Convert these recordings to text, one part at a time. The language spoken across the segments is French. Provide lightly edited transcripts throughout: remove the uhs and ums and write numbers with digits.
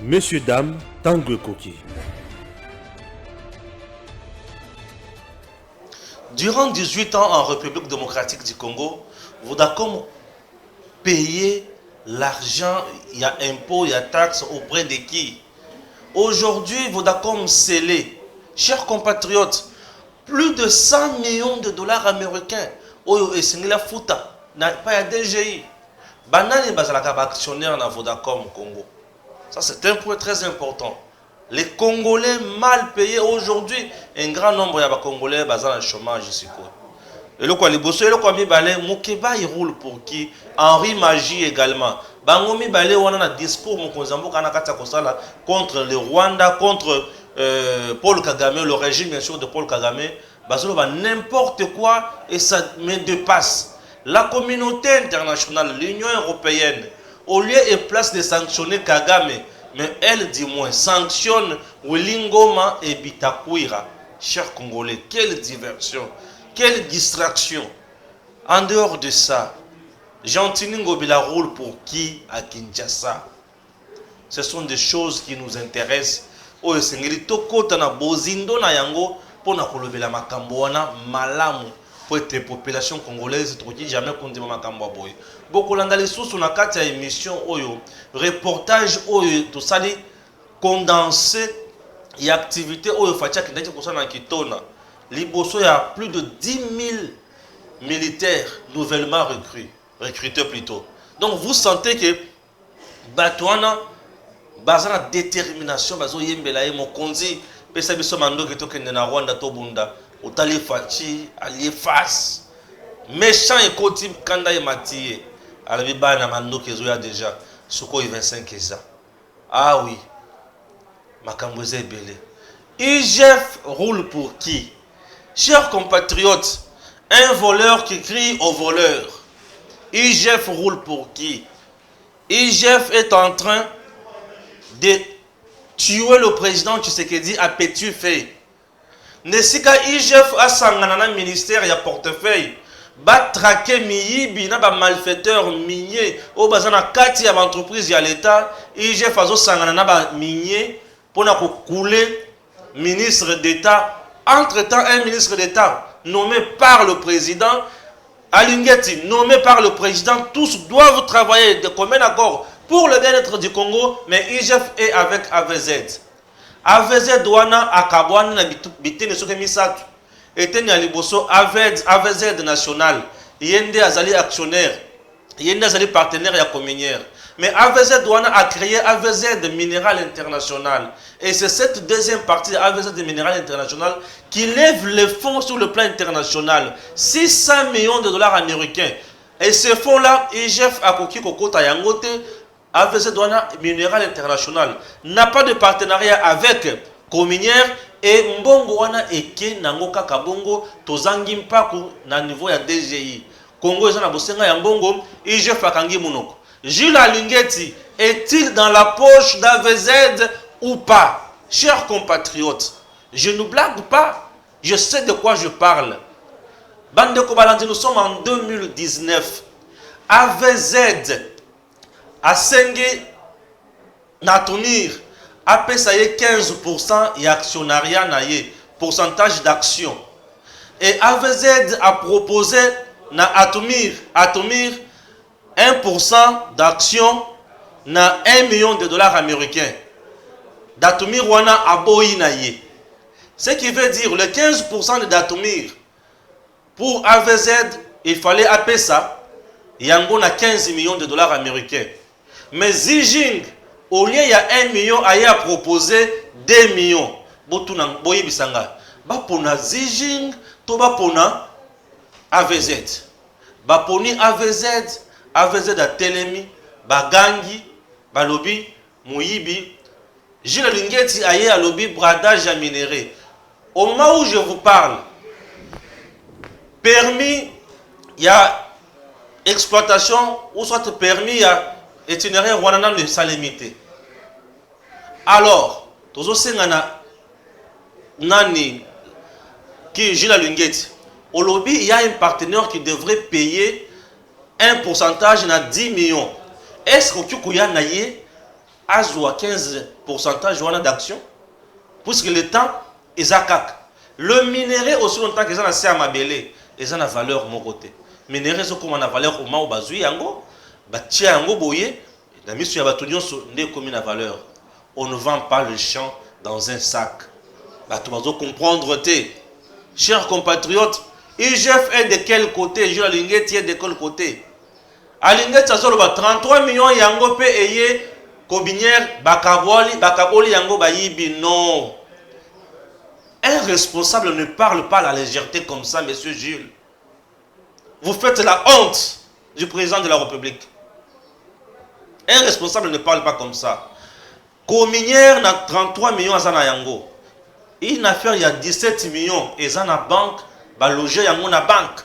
Messieurs, dames, Tanguy Koki. Durant 18 ans en République démocratique du Congo, Vodacom payait l'argent, il y a impôts, il y a taxes auprès de qui? Aujourd'hui, Vodacom scellé. Chers compatriotes, plus de 100 millions de dollars américains. Oyo esengela futa na pas ya DGI. Banani bazalaka ba actionnaire na Vodacom Congo. Ça c'est un point très important. Les Congolais mal payés aujourd'hui, un grand nombre de Congolais basés le chômage ici. Et le quoi les bosso et le quoi mi balé Mukeba il roule pour qui? Henri Magie également. Bango mi balé on a un discours mon konzambo kana kata kosala contre le Rwanda, contre Paul Kagame, le régime bien sûr de Paul Kagame. Basolo va n'importe quoi et ça me dépasse. La communauté internationale, l'Union européenne, au lieu et place de sanctionner Kagame, mais elle du moins sanctionne Wilingoma et Bitakwira. Chers Congolais, quelle diversion, quelle distraction. En dehors de ça, Gentini Ngobila roule pour qui à Kinshasa? Ce sont des choses qui nous intéressent. Oyo sengeli tokota na bozindo na yango pona kolobela makambo wana malamu pour être population congolaise troki jamais kondima makambo boy. Boko landa lisusu na kati ya émission oyo reportage oyo to sali condensé et activité oyo fatia kindaki kosana kitona liboso ya plus de 10 000 militaires nouvellement recrutés plutôt. Donc vous sentez que Batouana bazana détermination bazo yembela ye mokonzi pesa biso mando ke tokende na Rwanda to bunda otali fachi ali face méchant et koti kanda ye matie alabi bana mando ke zo ya déjà soko 25 eza. Ah oui, makambo eza ebele. IGF roule pour qui? Chers compatriotes, un voleur qui crie au voleur. IGF roule pour qui? IGF est en train de tuer le président Tshisekedi à petit feu. Nesika IGF a sangana ministère ya portefeuille ba traquer miyibi na ba malfaiteur minier au bazana kati ya entreprise ya l'état. IGF azo sangana na ba minier pona ko couler ministre d'état. Entre-temps, un ministre d'état nommé par le président Alingeti, nommé par le président, tous doivent travailler de commun accord pour le bien-être du Congo, mais IGF est avec AVZ. AVZ douana akabwana na bitene soke misatu. Eteni aliboso AVZ national. Yende azali actionnaire. Yende azali partenaire ya communière. Mais AVZ douana a créé AVZ Minéral International. Et c'est cette deuxième partie de AVZ Minéral International qui lève les fonds sur le plan international. 600 millions de dollars américains. Et ces fonds-là, IGF a koki kokota yangote. AVZ Douana Minéral International n'a pas de partenariat avec Cominière et Mbongo wana eke nangoka kabongo tozangi mpaku na niveau ya DGI. Congo ezana bosenga ya Mbongo IGF akangi munoko. Jules Alingeti est-il dans la poche d'AVZ ou pas? Chers compatriotes, je ne blague pas, je sais de quoi je parle. Bande Kobalandi, nous sommes en 2019. AVZ Asenge Natonir a payé 15% et actionnariat naye, pourcentage d'action. Et AVZ a proposé na Atomir 1% d'action na 1 million de dollars américains. Datomir wana aboyi naye. Ce qui veut dire le 15% de Datomir pour AVZ, il fallait appeler ça yango na 15 millions de dollars américains. Mais Zijing, au lieu il y a 1 million, a proposé 2 millions. Botunan boye bisanga. Ba pona Zijing, to ba pona AVZ. Ba poni AVZ a telemi, ba gangi, ba lobby, muyibi. Gilles Lingeti aye a lobby bradage à minerai. Au moment où je vous parle, permis, il y a exploitation, ou soit permis, il y a itinéraire Wanana le salimité. Alors, tozo sengana nani qui Gilles Lingeti. Au lobby, il y a un partenaire qui devrait payer un pourcentage de 10 millions. Est-ce que tu as azwa 15% d'action, puisque le temps est à cac. Le minerai, aussi longtemps que ça n'a pas à mabélé, ils ont la valeur de mon côté. Minerai, c'est comme on a valeur au moment où bazui yango, batia yango boye, la mission yabatunion n'est comme une valeur. On ne vend pas le champ dans un sac. Tu vas comprendre, chers compatriotes, IGF est de quel côté? Je l'ai est de quel côté? Alinget ça sort 33 millions yango pe eye kobinière bakaboli yango bayibi non. Un responsable ne parle pas à la légèreté comme ça, monsieur Jules. Vous faites la honte du président de la République. Un responsable ne parle pas comme ça. Cominière na 33 millions à Zanayango. Une affaire il y a 17 millions et Zana banque ba loger yango na banque.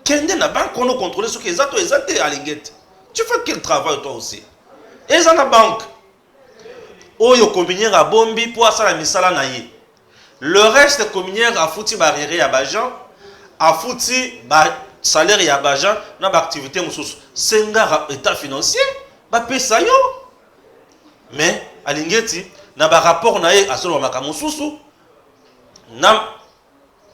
Kende na banque on contrôle ce que exact à Linguette. Tu fais quel travail toi aussi? Et Zana banque. Oyo cominière à bombi pour ça la misala na ye. Le reste cominière a foutu barrière à Bajan, a foutu salaire à Bajan dans l'activité mususu. Senga état financier ba pesa yo. Mais à Lingeti, na ba rapport na ye asolo makamususu. Na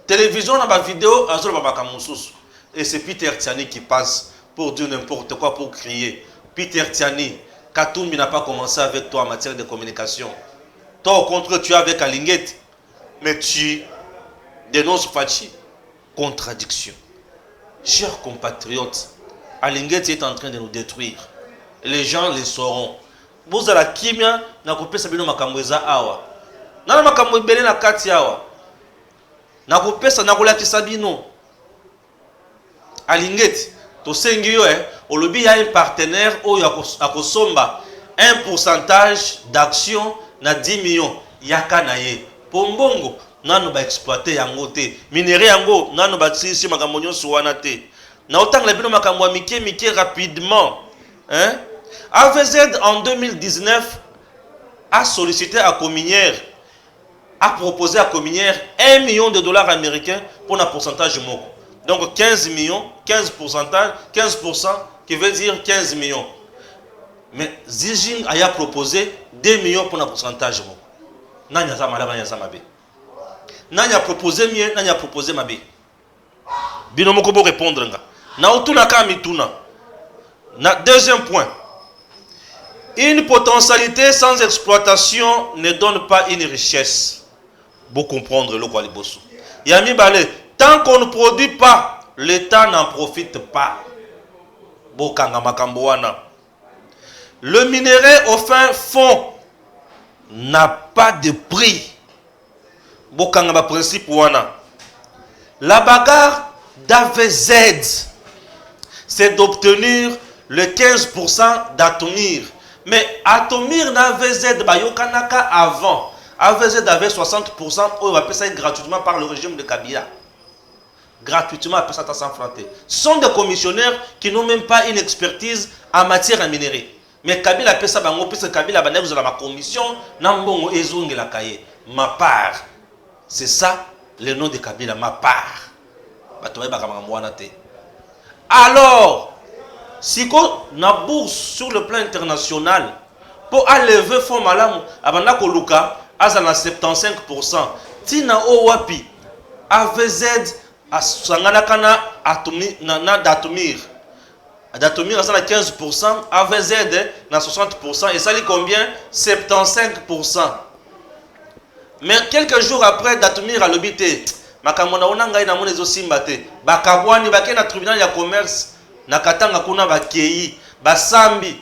télévision na ba vidéo asolo makamususu. Et c'est Peter Tiani qui passe pour dire n'importe quoi, pour crier. Peter Tiani, Katumbi n'a pas commencé avec toi en matière de communication. Toi au contraire tu es avec Alingeti. Mais tu dénonces Fachi. Contradiction. Chers compatriotes, Alingeti est en train de nous détruire. Les gens le sauront. Vous avez la kimia, na coupé sabino makamweza awa. Na makamwe belé na kati awa. Na coupé sa na kolaki sabino. Alingeti, to sengi yo au lobby y a un partenaire où a kosomba un pourcentage d'action na 10 millions yaka na ye. Pombongo nanu ba exploiter yango te. Minerai yango nanu ba tsisi makambo nyonso wana te. Na autant la bino makambo mike rapidement. Hein? AVZ en 2019 a sollicité à Cominière, a proposé à Cominière 1 million de dollars américains pour un pourcentage moko. Donc 15 millions, 15% qui veut dire 15 millions. Mais Zijin a proposé 2 millions pour un pourcentage moko. Nanya za malaba nanya za mabe. Nanya proposé mieux, nanya proposé mabe. Bino moko bo répondre nga. Na utuna ka mituna. Na deuxième point. Une potentialité sans exploitation ne donne pas une richesse. Pour comprendre le Kwalibosu. Yami Balé, tant qu'on ne produit pas, l'État n'en profite pas. Bokanga Makamboana. Le minerai au fin fond n'a pas de prix. Bokanga principe wana. La bagarre d'AVZ, c'est d'obtenir le 15% d'Atomir. Mais Atomir n'AVZ Bayokanaka avant. AVZ avait 60%, on va payer ça gratuitement par le régime de Kabila. Gratuitement, après ça, sans frontière. Ce sont des commissionnaires qui n'ont même pas une expertise en matière à minerai. Mais Kabila paie ça, puisque Kabila a besoin de ma commission, Nambongo Ezong la Kaye. Ma part. C'est ça le nom de Kabila, ma part. Alors, si na bourse sur le plan international, pour lever fonds malamu, abanda koluka, azana 75%. Tina Owapi, AVZ, Sanganakana, Datomir. Datomir, azana 15%, AVZ, na 60%, et ça dit combien? 75%. Mais quelques jours après, Datomir a l'obité. Makamona onanga ina monezo simbate. Bakabwani bake na tribunal ya commerce. Nakatanga kuna bakei. Basambi.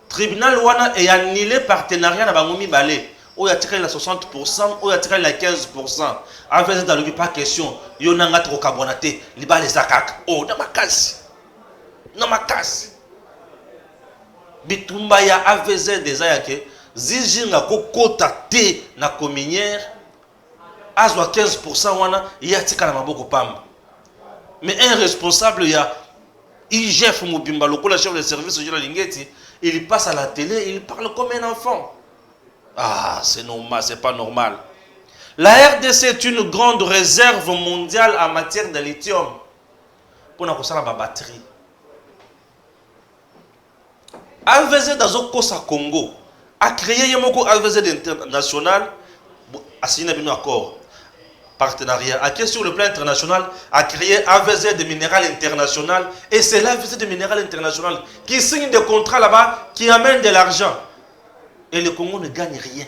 Tribunal wana est annulé partenariat na bangomi balé. Ou ya tiré la 60%, ou ya tiré la 15%. Avec dans le pas question. Yo nanga tro kabonate. Liba les akak. Oh, na makasi. Na makasi. Bitumba ya AVZ des ayake. Zijinga kokota te na cominière. Azwa 15% wana yatika na maboko pamba. Mais un responsable ya IGF Mobimba lokola chef de service de la Lingeti, il passe à la télé, il parle comme un enfant. Ah, c'est normal, c'est pas normal. La RDC est une grande réserve mondiale en matière de lithium. Pour na kosala ba batterie. AVZ dans Kosa Congo a créé Yamoko AVZ international, a signé un accord partenariat, a créé sur le plan international, a créé AVZ de Minéral International, et c'est l'AVZ de Minéral International qui signe des contrats là-bas, qui amène de l'argent. Et le Congo ne gagne rien.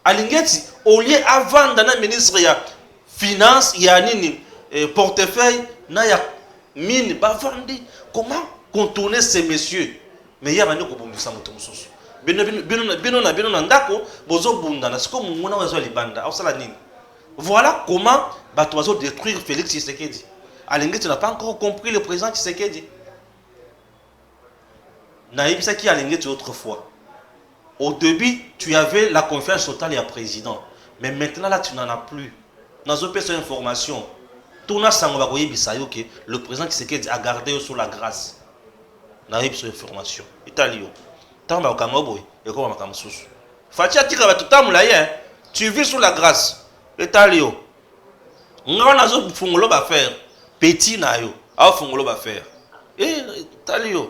Alingeti, au lieu avant dans le ministre, il y a finance, il y a portefeuille, il y a mine, comment contourner ces messieurs? Mais il y a un peu de temps. Voilà comment Batoazo détruire Félix Tshisekedi. Alingeti, tu n'as pas encore compris le président Tshisekedi. Naïbsa qui Alingeti autrefois. Au début, tu avais la confiance totale au président. Mais maintenant, là, tu n'en as plus. Dans une personne information, tout le monde que le président Tshisekedi a gardé sous la grâce. Dans une information. Italien. Tu vis sous la grâce. Italien. On a un faire. Petit nayo. Italien.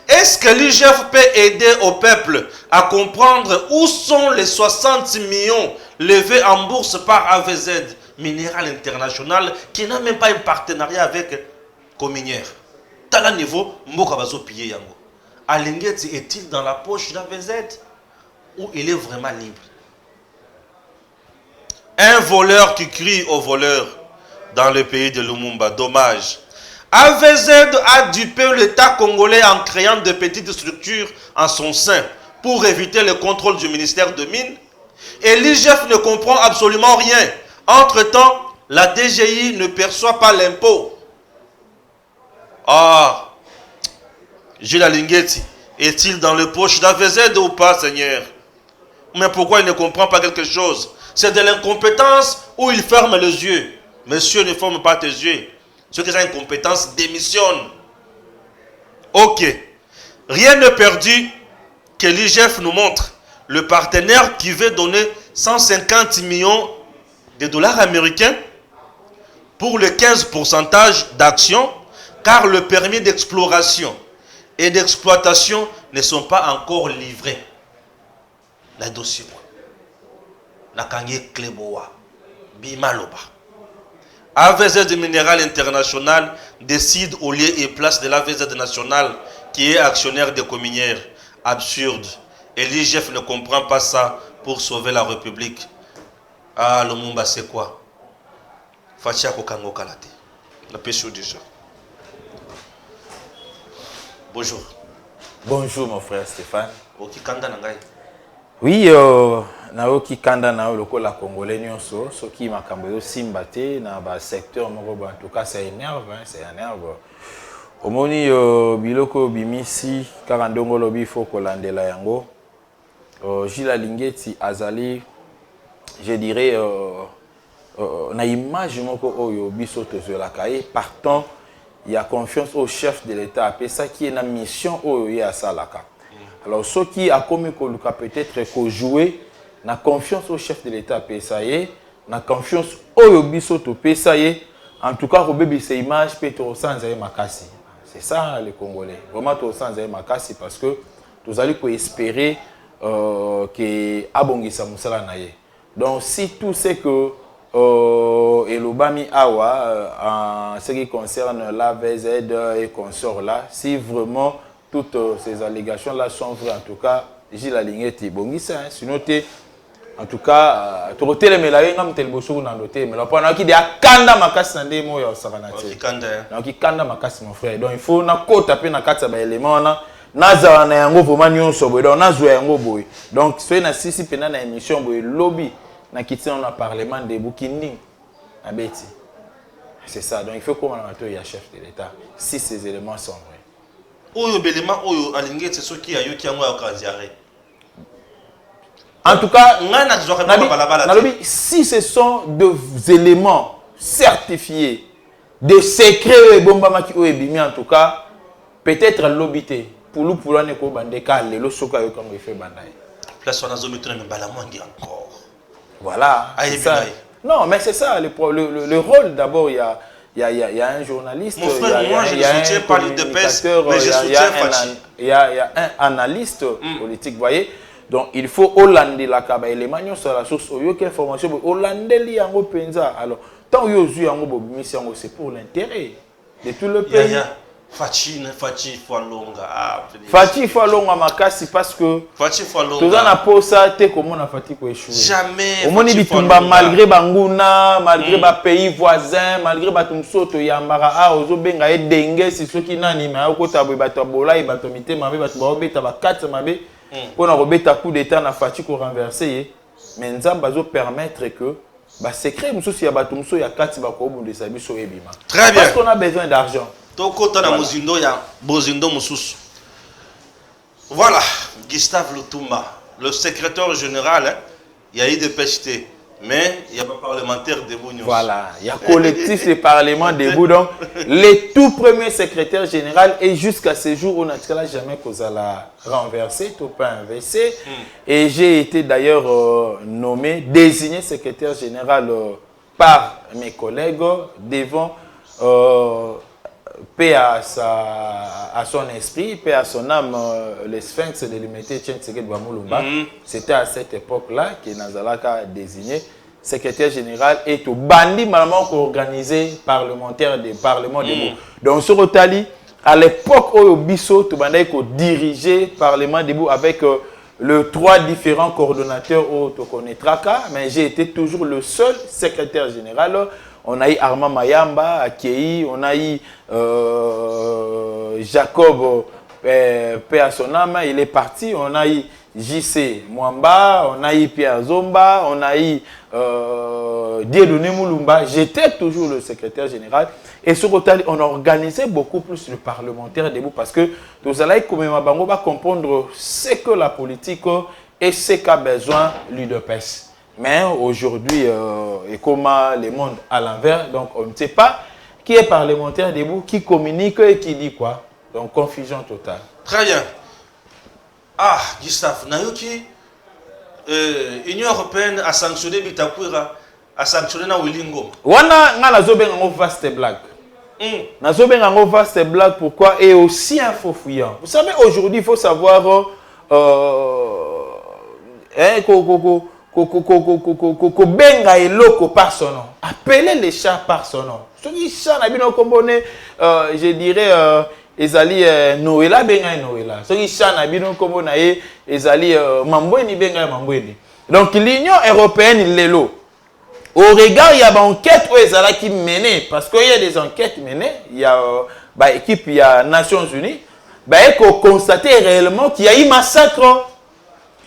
Est-ce que l'IGF peut aider au peuple à comprendre où sont les 60 millions levés en bourse par AVZ, Minéral International, qui n'a même pas un partenariat avec Cominière? À ce niveau, Mbokabazo pillé yango. Alingeti est-il dans la poche d'AVZ ou il est vraiment libre? Un voleur qui crie au voleur dans le pays de Lumumba, dommage. AVZ a dupé l'État congolais en créant de petites structures en son sein pour éviter le contrôle du ministère de Mines. Et l'IGF ne comprend absolument rien. Entre-temps, la DGI ne perçoit pas l'impôt. Ah, Gilles Alingeti, est-il dans le poche d'AVZ ou pas, Seigneur? Mais pourquoi il ne comprend pas quelque chose? C'est de l'incompétence ou il ferme les yeux? Monsieur, ne ferme pas tes yeux. Ceux qui ont une compétence démissionnent. Ok. Rien n'est perdu que l'IGF nous montre. Le partenaire qui veut donner 150 millions de dollars américains pour le 15% d'action, car le permis d'exploration et d'exploitation ne sont pas encore livrés. La dossier. La Kanye Kleboa. Bimaloba. AVZ de Minéral International décide au lieu et place de l'AVZ national qui est actionnaire de Cominière. Absurde. Et l'IGF ne comprend pas ça pour sauver la République. Ah, le Mumba c'est quoi? Fatia Kokango Kalate. La pêche déjà. Bonjour. Bonjour mon frère Stéphane. Okikanda Nangai. Oui, naoki kanda na lokola congolais nyonso soki makambo yo simba te na ba secteur moko en tout cas ça énerve hein, c'est énerve. Omoni biloko bimisi kaka ndongo lobi faut kolandela yango. Gilles Alingeti azali je dirais na image moko oyo biso tozolaka ye partant il y a confiance au chef de l'État après ça qui est na mission oyo ya salaka. Alors, ceux qui a commis peut-être jouer, na confiance au chef de l'État PSAE, na confiance au Yobiso to PSAE, en tout cas, au bébé ces images peut être sans makasi. C'est ça les Congolais. Vraiment sans makasi parce que nous allons espérer que abongisa musala naye. Donc si tout c'est que Elobami Awa en ce qui concerne l'AVZ et consorts là, si vraiment toutes ces allégations-là sont vraies. En tout cas, Gilles Alingeti, bon, sinon, en tout cas, tu as les mélailles, tu as les bossons dans l'hôtel, mais là, pendant qu'il y a Kanda Makas, c'est moi, ça va naître. Donc, Kanda Makas, mon frère. Donc, il faut na côte taper na quatre éléments, na na yango vraiment nyonso boy, donc na jouer yango boy. Donc, c'est na sisi pena na émission boy lobby na kitchen na parlement de Bukini, na beti. C'est ça. Donc, il faut qu'on il y a chef de l'État si ces éléments sont vrais. En tout cas, si ce sont des éléments certifiés, des secrets, en tout cas, peut-être l'obité. Pour nous, pour nous, voilà. Non, mais c'est ça, le rôle d'abord, il y a il y a un journaliste. Mon frère, moi je ne soutiens pas l'UDPS, mais je soutiens Fachi. Il y a un analyste politique, vous voyez. Donc il faut Hollande la kaba élément sur la source au que information Hollande li yango penza. Alors tant yo zu yango bobimisi yango c'est pour l'intérêt de tout le pays. Fachi Falonga. Fachi Falonga makasi parce que Fachi Falonga. Tout ça n'a pas ça te comment on a Fachi ko échouer. Jamais. Au moni bitumba malgré banguna, malgré ba pays voisins, malgré batumsoto yambara a ozo benga e dengue si ceux qui nani mais okota bo bato bola e bato mitema bato ba obeta ba 4 mabe. On a rebeta coup d'état na Fachi ko renverser mais nzamba zo permettre que ba secret muso si ya bato muso ya 4 ba ko bunde sa biso ebima. Très bien. Parce qu'on a besoin d'argent. Voilà, Gustave Lutumba, le secrétaire général, il y a eu des PHT, mais il n'y a pas parlementaire debout. Voilà, il y a collectif et parlement debout. Donc, les tout premiers secrétaires généraux, et jusqu'à ce jour, on n'a jamais causé la renverser, tout pas inversé. Et j'ai été d'ailleurs nommé, désigné secrétaire général par mes collègues devant. Paix à son esprit, paix à son âme, le sphinx de l'humanité Tshisekedi Bamulumba. C'était à cette époque-là que Nazalaka a désigné secrétaire général et tout bandi malement organisé parlementaire des parlements debout. Donc sur Otali, à l'époque où Bisso tout bandai ko dirigé parlement debout avec les 3 différents coordonnateurs au Tokonetraka, mais j'ai été toujours le seul secrétaire général. On a eu Armand Mayamba, Akei, on a eu Jacob Péasonam, il est parti. On a eu JC Mwamba, on a eu Pierre Zomba, on a eu Dieudonné Moulumba. J'étais toujours le secrétaire général. Et sur Otali, on a organisé beaucoup plus le parlementaire debout parce que nous allons comprendre ce que la politique et ce qu'a besoin l'UDPS. Mais aujourd'hui, et comment le monde à l'envers, donc on ne sait pas qui est parlementaire debout, qui communique et qui dit quoi. Donc confusion totale. Très bien. Ah, Gustave, Nayoki, l'Union européenne a sanctionné Bitakwira, a sanctionné Nawilingo. Wana ngana zobe ngo vaste blague. Nazobe ngo vaste blague pourquoi et aussi un faux fuyant. Vous savez aujourd'hui, il faut savoir benga eloko par son nom. Appelez les chats par son nom. Celui chat na bino kombone je dirais ezali Noëlla benga Noëlla. Celui chat na bino kombona ezali Mambweni benga Mambweni. Donc l'Union européenne lelo au regard il y a une enquête où ezala qui menée parce qu'il y a des enquêtes menées, il y a équipe il y a Nations Unies, il faut constater réellement qu'il y a eu massacre.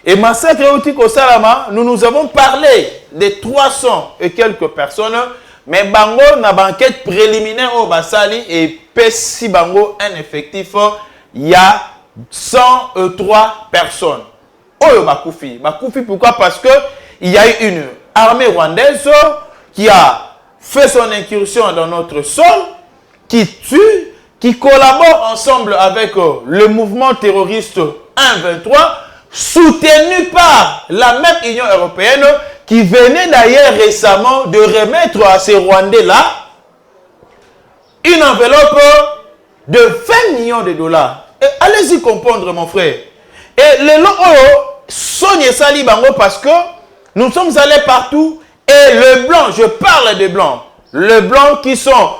Et massacre au Salama, nous avons parlé de 300 et quelques personnes, mais Bango n'a pas enquête préliminaire au Basali et Pessi Bango un effectif, il y a 103 personnes. Oh, Bakoufi. Bakoufi, pourquoi? Parce que il y a eu une armée rwandaise qui a fait son incursion dans notre sol, qui tue, qui collabore ensemble avec le mouvement terroriste 1-23, soutenu par la même Union européenne qui venait d'ailleurs récemment de remettre à ces Rwandais-là une enveloppe de 20 millions de dollars. Allez-y comprendre, mon frère. Et les lots sont sali bango parce que nous sommes allés partout et le blanc, je parle des blancs, les blancs qui sont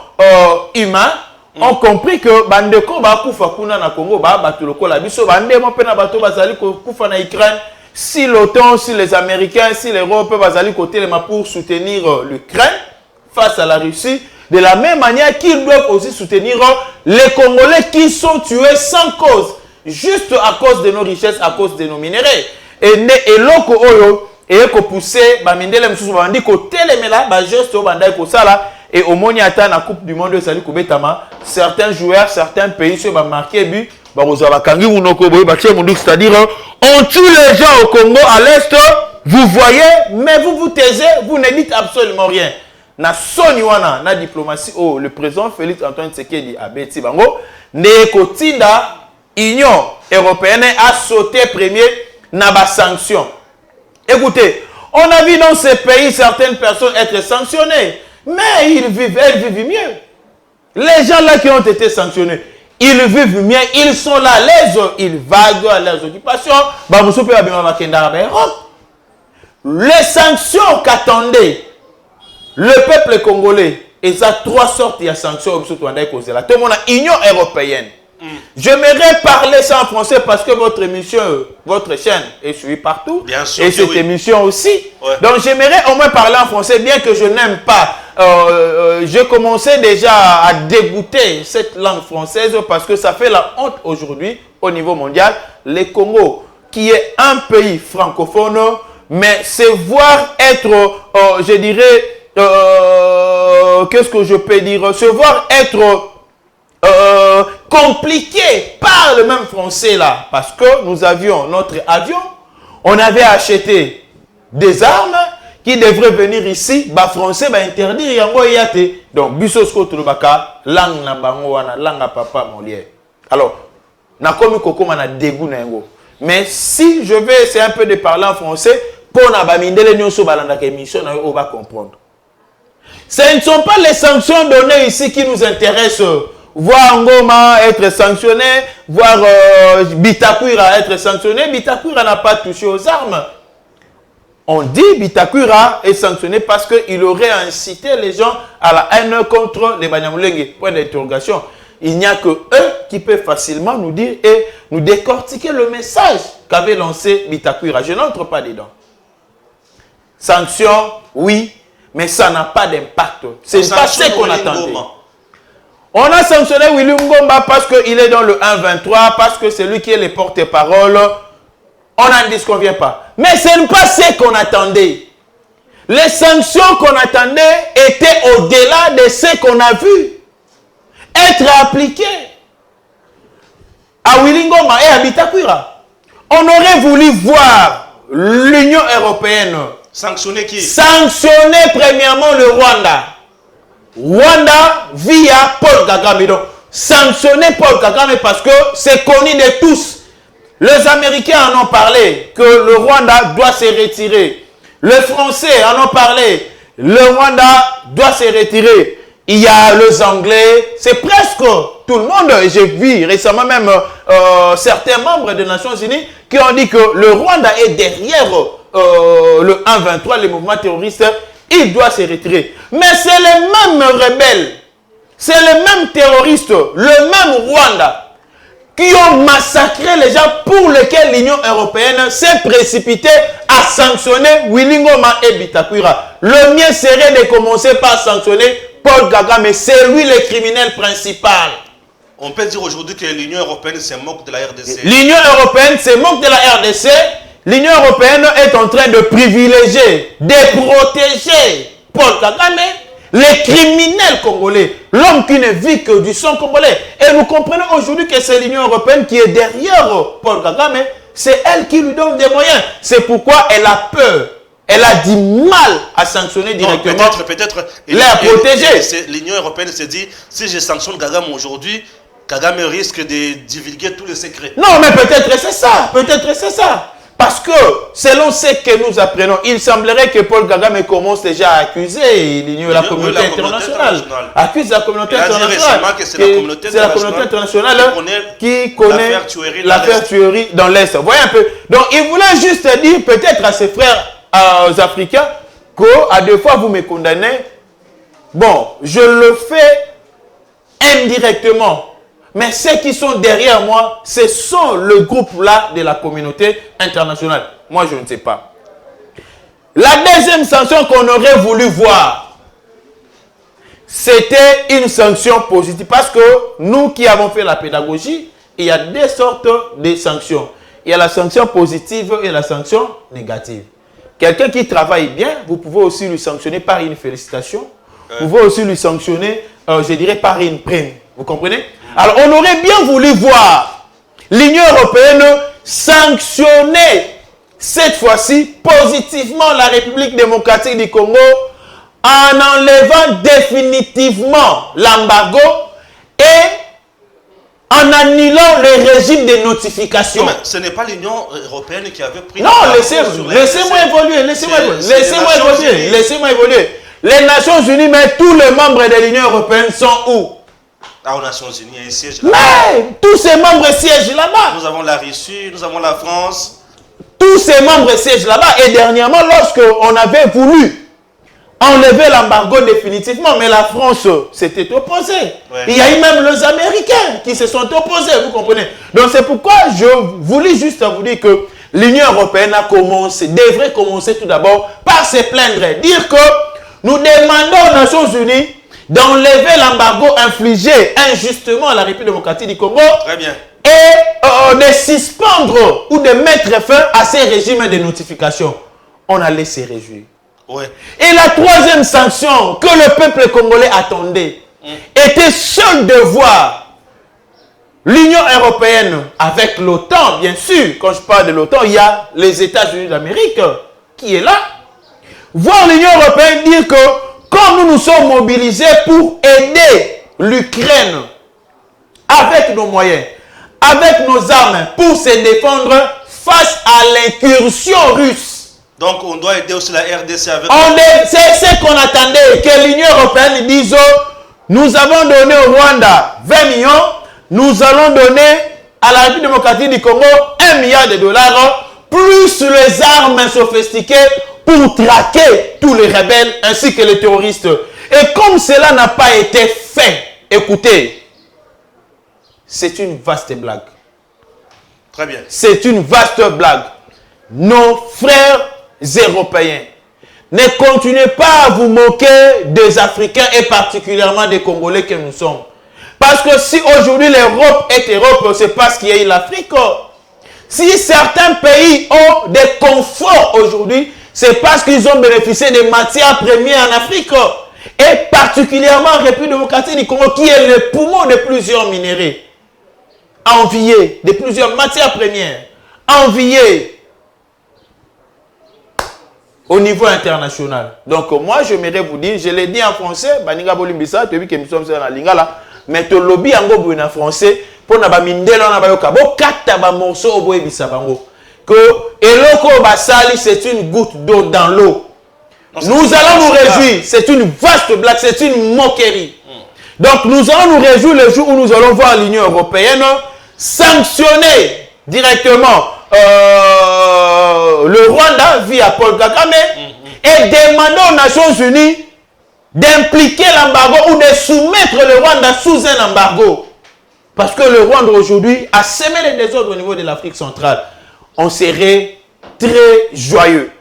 humains, ont compris que bandeko ba kufa kuna na Congo ba batu lokola biso bande mo pena bato bazali kufa na Ukraine si l'OTAN, si les Américains, si l'Europe bazali côté les pour soutenir l'Ukraine face à la Russie de la même manière qu'ils doivent aussi soutenir les Congolais qui sont tués sans cause juste à cause de nos richesses, à cause de nos minéraux et loko oyo et ko pousser ba mindele msusu bandi ko telemela ba geste o bandai ko sala. Et au Moniata, la Coupe du Monde, certains joueurs, certains pays se sont marqués but. C'est-à-dire, on tue les gens au Congo, à l'Est, vous voyez, mais vous vous taisez, vous ne dites absolument rien. Na Soniwana, na diplomatie, oh, le président Félix Antoine Tshisekedi a Beti Bango, Nekotinda, Union européenne a sauté premier, n'a pas sanction. Écoutez, on a vu dans ces pays certaines personnes être sanctionnées. Mais elles vivent mieux. Les gens là qui ont été sanctionnés, ils vivent bien, ils sont là, ils vaguent à leurs occupations. Les sanctions qu'attendait le peuple congolais, et ça, 3 sortes de sanctions. Tout le monde a Union européenne. J'aimerais parler ça en français parce que votre émission, votre chaîne est suivie partout. Bien sûr, et cette émission aussi. Ouais. Donc j'aimerais au moins parler en français, bien que je n'aime pas. J'ai commencé déjà à dégoûter cette langue française parce que ça fait la honte aujourd'hui au niveau mondial. Le Congo, qui est un pays francophone, mais se voir être, je dirais, qu'est-ce que je peux dire, se voir être compliqué par le même français là, parce que nous avions notre avion, on avait acheté des armes qui devraient venir ici, bah français bah interdire yango yate. Donc bisosko tulubaka langue na bango wana langue à papa molière. Alors na komi kokoma na dégoût na yango. Mais si je vais essayer un peu de parler en français pour na ba mindele nyonso balanda ka émission na on va comprendre. Ce ne sont pas les sanctions données ici qui nous intéressent. Voir Ngoma être sanctionné, voir Bitakwira être sanctionné. Bitakwira n'a pas touché aux armes. On dit Bitakwira est sanctionné parce qu'il aurait incité les gens à la haine contre les Banyamulenge. Point d'interrogation. Il n'y a que eux qui peuvent facilement nous dire et nous décortiquer le message qu'avait lancé Bitakwira. Je n'entre pas dedans. Sanction, oui, mais ça n'a pas d'impact. C'est pas ce qu'on attendait. On a sanctionné Willy Ngomba parce qu'il est dans le 1-23, parce que c'est lui qui est le porte-parole. On n'en disconvient pas. Mais ce n'est pas ce qu'on attendait. Les sanctions qu'on attendait étaient au-delà de ce qu'on a vu être appliquées à Willy Ngomba et à Bitakwira. On aurait voulu voir l'Union européenne sanctionner qui? Sanctionner premièrement le Rwanda. Rwanda via Paul Kagame. Donc, sanctionner Paul Kagame parce que c'est connu de tous. Les Américains en ont parlé, que le Rwanda doit se retirer. Les Français en ont parlé, le Rwanda doit se retirer. Il y a les Anglais, c'est presque tout le monde. J'ai vu récemment même certains membres des Nations Unies qui ont dit que le Rwanda est derrière le 1-23, les mouvements terroristes. Il doit se retirer. Mais c'est les mêmes rebelles, c'est les mêmes terroristes, le même Rwanda qui ont massacré les gens pour lesquels l'Union européenne s'est précipitée à sanctionner Willy Ngoma et Bitakwira. Le mieux serait de commencer par sanctionner Paul Kagame, c'est lui le criminel principal. On peut dire aujourd'hui que l'Union européenne se moque de la RDC. L'Union européenne se moque de la RDC. L'Union européenne est en train de privilégier, de protéger Paul Kagame, les criminels congolais, l'homme qui ne vit que du sang congolais. Et nous comprenons aujourd'hui que c'est l'Union européenne qui est derrière Paul Kagame. C'est elle qui lui donne des moyens. C'est pourquoi elle a peur. Elle a du mal à sanctionner directement. Peut-être. La protéger. L'Union européenne se dit, si je sanctionne Kagame aujourd'hui, Kagame risque de divulguer tous les secrets. Non, mais peut-être c'est ça. Peut-être c'est ça. Parce que, selon ce que nous apprenons, il semblerait que Paul Kagame commence déjà à accuser la communauté internationale. Accuse la communauté internationale. C'est la communauté internationale qui connaît l'affaire tuerie dans l'Est. Voyez un peu. Donc, il voulait juste dire peut-être à ses frères africains qu'à deux fois vous me condamnez. Bon, je le fais indirectement. Mais ceux qui sont derrière moi, ce sont le groupe-là de la communauté internationale. Moi, je ne sais pas. La deuxième sanction qu'on aurait voulu voir, c'était une sanction positive. Parce que nous qui avons fait la pédagogie, il y a deux sortes de sanctions. Il y a la sanction positive et la sanction négative. Quelqu'un qui travaille bien, vous pouvez aussi lui sanctionner par une félicitation. Vous pouvez aussi lui sanctionner, je dirais, par une prime. Vous comprenez? Alors, on aurait bien voulu voir l'Union européenne sanctionner cette fois-ci positivement la République démocratique du Congo en enlevant définitivement l'embargo et en annulant le régime de notification. Non, mais ce n'est pas l'Union européenne qui avait pris... Non, laissez-moi évoluer, laissez-moi évoluer. Les Nations Unies, mais tous les membres de l'Union européenne sont où? aux Nations Unies, il y a un siège là-bas. Mais tous ces membres siègent là-bas. Nous avons la Russie, nous avons la France. Tous ces membres siègent là-bas. Et dernièrement, lorsqu'on avait voulu enlever l'embargo définitivement, mais la France s'était opposée. Ouais. Il y a eu même les Américains qui se sont opposés, vous comprenez. Donc c'est pourquoi je voulais juste vous dire que l'Union européenne devrait commencer tout d'abord par se plaindre. Dire que nous demandons aux Nations Unies d'enlever l'embargo infligé injustement à la République démocratique du Congo. Très bien. Et de suspendre ou de mettre fin à ces régimes de notification. On allait se réjouir. Ouais. Et la troisième sanction que le peuple congolais attendait était seul de voir l'Union européenne avec l'OTAN, bien sûr. Quand je parle de l'OTAN, il y a les États-Unis d'Amérique qui est là. Voir l'Union européenne dire que comme nous nous sommes mobilisés pour aider l'Ukraine avec nos moyens, avec nos armes, pour se défendre face à l'incursion russe. Donc on doit aider aussi la RDC avec... C'est ce qu'on attendait, que l'Union européenne dise, nous avons donné au Rwanda 20 millions, nous allons donner à la République démocratique du Congo 1 milliard de dollars, plus les armes sophistiquées pour traquer tous les rebelles ainsi que les terroristes. Et comme cela n'a pas été fait, écoutez, c'est une vaste blague. Très bien. C'est une vaste blague. Nos frères européens, ne continuez pas à vous moquer des Africains et particulièrement des Congolais que nous sommes. Parce que si aujourd'hui l'Europe est Europe, c'est parce qu'il y a eu l'Afrique. Si certains pays ont des conforts aujourd'hui, c'est parce qu'ils ont bénéficié des matières premières en Afrique. Et particulièrement en République démocratique du Congo, qui est le poumon de plusieurs minéraux. Envié de plusieurs matières premières. Envié au niveau international. Donc moi, j'aimerais vous dire, je l'ai dit en français, Baninga Bolimbisa, tu as vu que nous sommes dans la Lingala, mais tu lobby en gobo en français, pour na ba mindelo na ba yoka, bo kata ba morceau obo ebisa bango. Que eloko basali, c'est une goutte d'eau dans l'eau. Nous allons nous réjouir, c'est une vaste blague, c'est une moquerie. Donc nous allons nous réjouir le jour où nous allons voir l'Union européenne sanctionner directement le Rwanda via Paul Kagame et demander aux Nations Unies d'impliquer l'embargo ou de soumettre le Rwanda sous un embargo. Parce que le Rwanda aujourd'hui a semé les désordres au niveau de l'Afrique centrale. On serait très joyeux.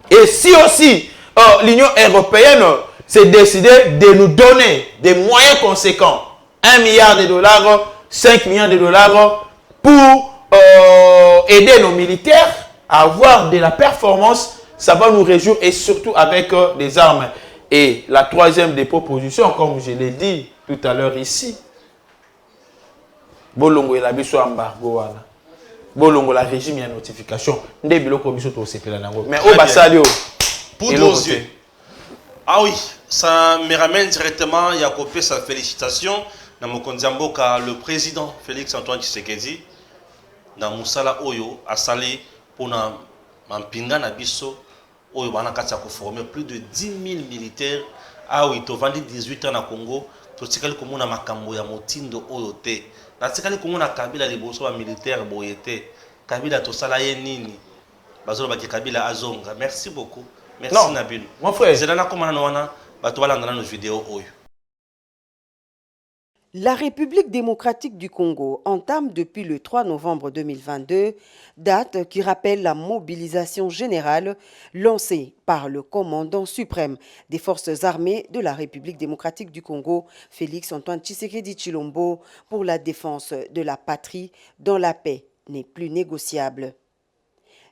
Et si aussi l'Union européenne s'est décidée de nous donner des moyens conséquents, 1 milliard de dollars, 5 millions de dollars pour aider nos militaires à avoir de la performance, ça va nous réjouir et surtout avec des armes. Et la troisième des propositions, comme je l'ai dit tout à l'heure ici, bolongo et la biso embargo wana. Bolongo la régime ya notification. Nde biloko biso to sepela nango. Mais au basalio. Poudre aux yeux. Ah oui, ça me ramène directement à copier sa félicitation dans mon Kondiamboka, le président Félix Antoine Tshisekedi, dans Moussala Oyo, a salé pour Mampinga Nabiso, Oyo Banakata pour former plus de 10 000 militaires. Ah oui, tu as vendu 18 ans au Congo, tu as dit que tu as makambo ya motindo Oyote. Tu as dit que tu as Kabila les bourgeois militaires Boyete. Kabila to salaye nini. Bazolo baki Kabila Azonga. Merci beaucoup. Merci non, Nabil. Mon frère. La République démocratique du Congo entame depuis le 3 novembre 2022, date qui rappelle la mobilisation générale lancée par le commandant suprême des forces armées de la République démocratique du Congo, Félix Antoine Tshisekedi Tshilombo, pour la défense de la patrie dont la paix n'est plus négociable.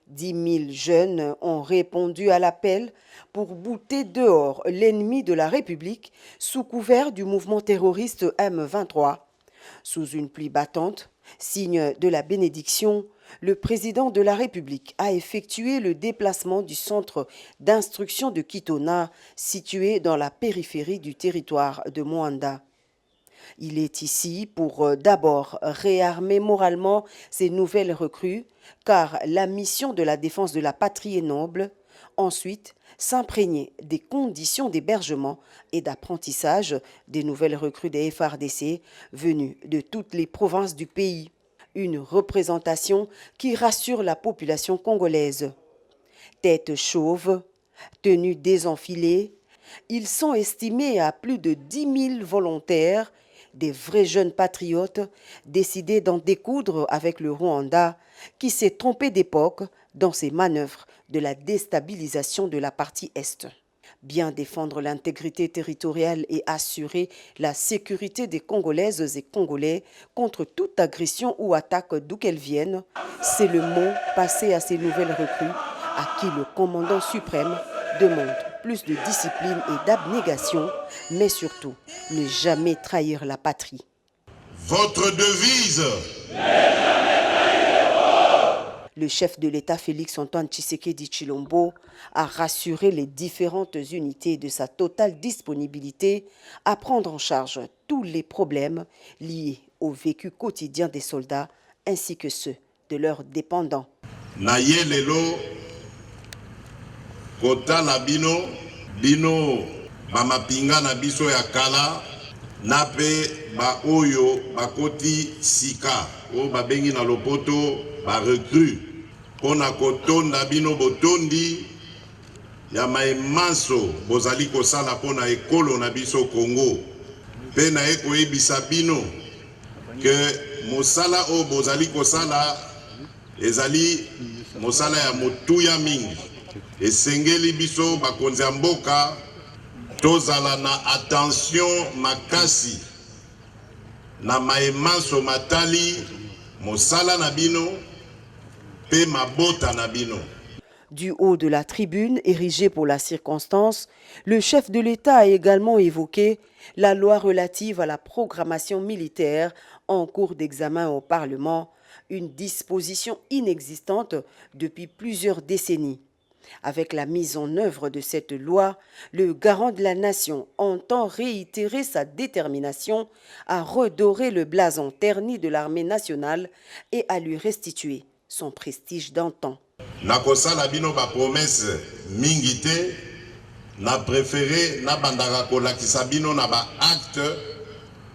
10 000 jeunes ont répondu à l'appel pour bouter dehors l'ennemi de la République sous couvert du mouvement terroriste M23. Sous une pluie battante, signe de la bénédiction, le président de la République a effectué le déplacement du centre d'instruction de Kitona, situé dans la périphérie du territoire de Moanda. Il est ici pour d'abord réarmer moralement ces nouvelles recrues, car la mission de la défense de la patrie est noble, Ensuite, s'imprégner des conditions d'hébergement et d'apprentissage des nouvelles recrues des FARDC venues de toutes les provinces du pays. Une représentation qui rassure la population congolaise. Tête chauve, tenues désenfilées, ils sont estimés à plus de 10 000 volontaires, des vrais jeunes patriotes décidés d'en découdre avec le Rwanda qui s'est trompé d'époque dans ses manœuvres de la déstabilisation de la partie Est. Bien défendre l'intégrité territoriale et assurer la sécurité des Congolaises et Congolais contre toute agression ou attaque d'où qu'elle vienne, c'est le mot passé à ces nouvelles recrues à qui le commandant suprême demande plus de discipline et d'abnégation, mais surtout ne jamais trahir la patrie. Votre devise. Le chef de l'État Félix Antoine Tshisekedi Tshilombo a rassuré les différentes unités de sa totale disponibilité à prendre en charge tous les problèmes liés au vécu quotidien des soldats ainsi que ceux de leurs dépendants. Naye lelo kota na bino bamapinga na biso ya kala na pe ba oyo bakoti sika o babengi na lopoto ba recrue pona kotonda bino botondi ya maemanso bozali kosala pona ekolo na biso Congo pe na ekoyebisa bino ke mosala o bozali kosala ezali mosala ya motuya mingi esengeli biso bakonzi ya mboka tozala na attention makasi na maemanso matali mosala na bino pe mabota na bino. Du haut de la tribune érigée pour la circonstance, le chef de l'État a également évoqué la loi relative à la programmation militaire en cours d'examen au Parlement, une disposition inexistante depuis plusieurs décennies. Avec la mise en œuvre de cette loi, le garant de la nation entend réitérer sa détermination à redorer le blason terni de l'armée nationale et à lui restituer son prestige d'antan. Nakosala bino ba promesse mingi te, na préféré na bandaka kolakisa bino na ba acte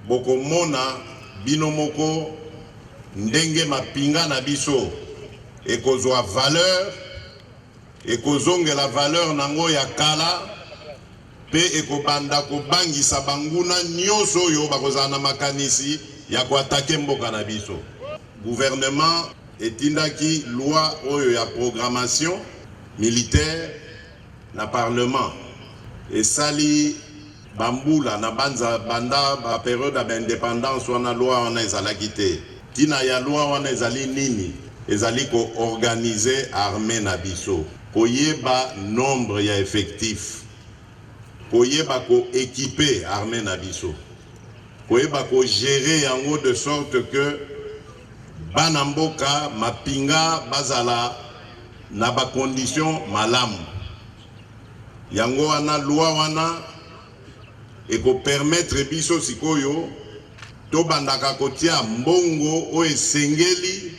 bokomona bino moko ndenge mapinga na biso ekozwa valeur ekozonge la valeur nango ya kala pe ekobanda kobangisa banguna nyonso oyo bakozala na makanisi ya koatake mboka na biso. Gouvernement etindaki loi oyo ya programmation militaire na parlement esali bambula na banda ba période ya indépendance wana loi wana ezalaki te. Tina ya loi wana ezali nini? Ezali ko organiser armée na biso, koyeba nombre ya effectif, koyeba ko équiper armée na biso, koyeba ko gérer yango de sorte que bana mboka mapinga bazala na ba condition malamu. Yango wana loi wana eko permettre biso sikoyo to bandaka kotia mbongo o esengeli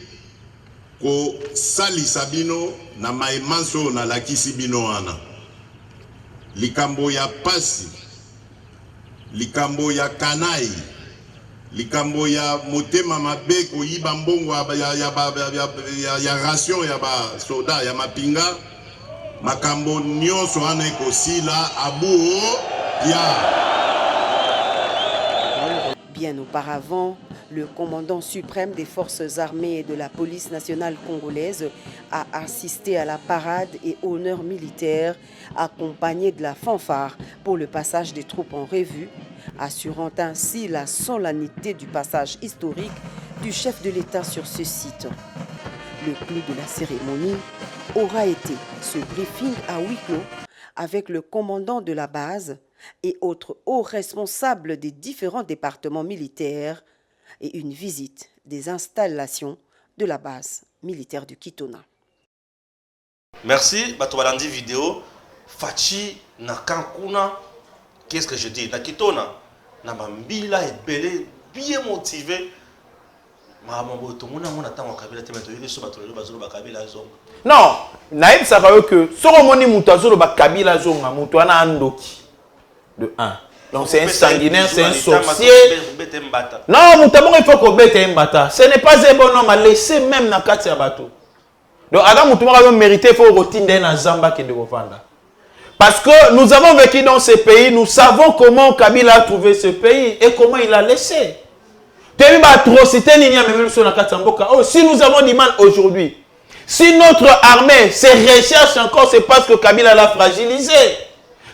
ko salisa bino na maemanso na lakisi bino wana. Likambo ya pasi, likambo ya kanai, likambo ya motema mabe koyiba mbongo ya ration ya ba soda ya mapinga, makambo nyonso wana ekosila abuo ya. Bien auparavant, le commandant suprême des forces armées et de la police nationale congolaise a assisté à la parade et honneur militaire accompagné de la fanfare pour le passage des troupes en revue, assurant ainsi la solennité du passage historique du chef de l'État sur ce site. Le clou de la cérémonie aura été ce briefing à huis clos avec le commandant de la base et autres hauts responsables des différents départements militaires et une visite des installations de la base militaire de Kitona. Merci, Batobalandi vidéo. Fachi na Kankuna, qu'est-ce que je dis? Na Kitona, na Bambila et Belé, bien motivé. Non, naïf ça veut que Soromoni Moutazolo ba Kabila zonga Moutouana Andoki de 1. Donc c'est un sanguinaire, c'est un sorcier. Non, Moutabon il faut qu'on bête un bata. Ce n'est pas un bon homme à laisser même na Katia bateau. Donc Adam Moutouma a mérité il faut retirer dans Zamba qui de Rwanda. Parce que nous avons vécu dans ce pays, nous savons comment Kabila a trouvé ce pays et comment il a laissé. Si nous avons du mal aujourd'hui, si notre armée se recherche encore, c'est parce que Kabila l'a fragilisé.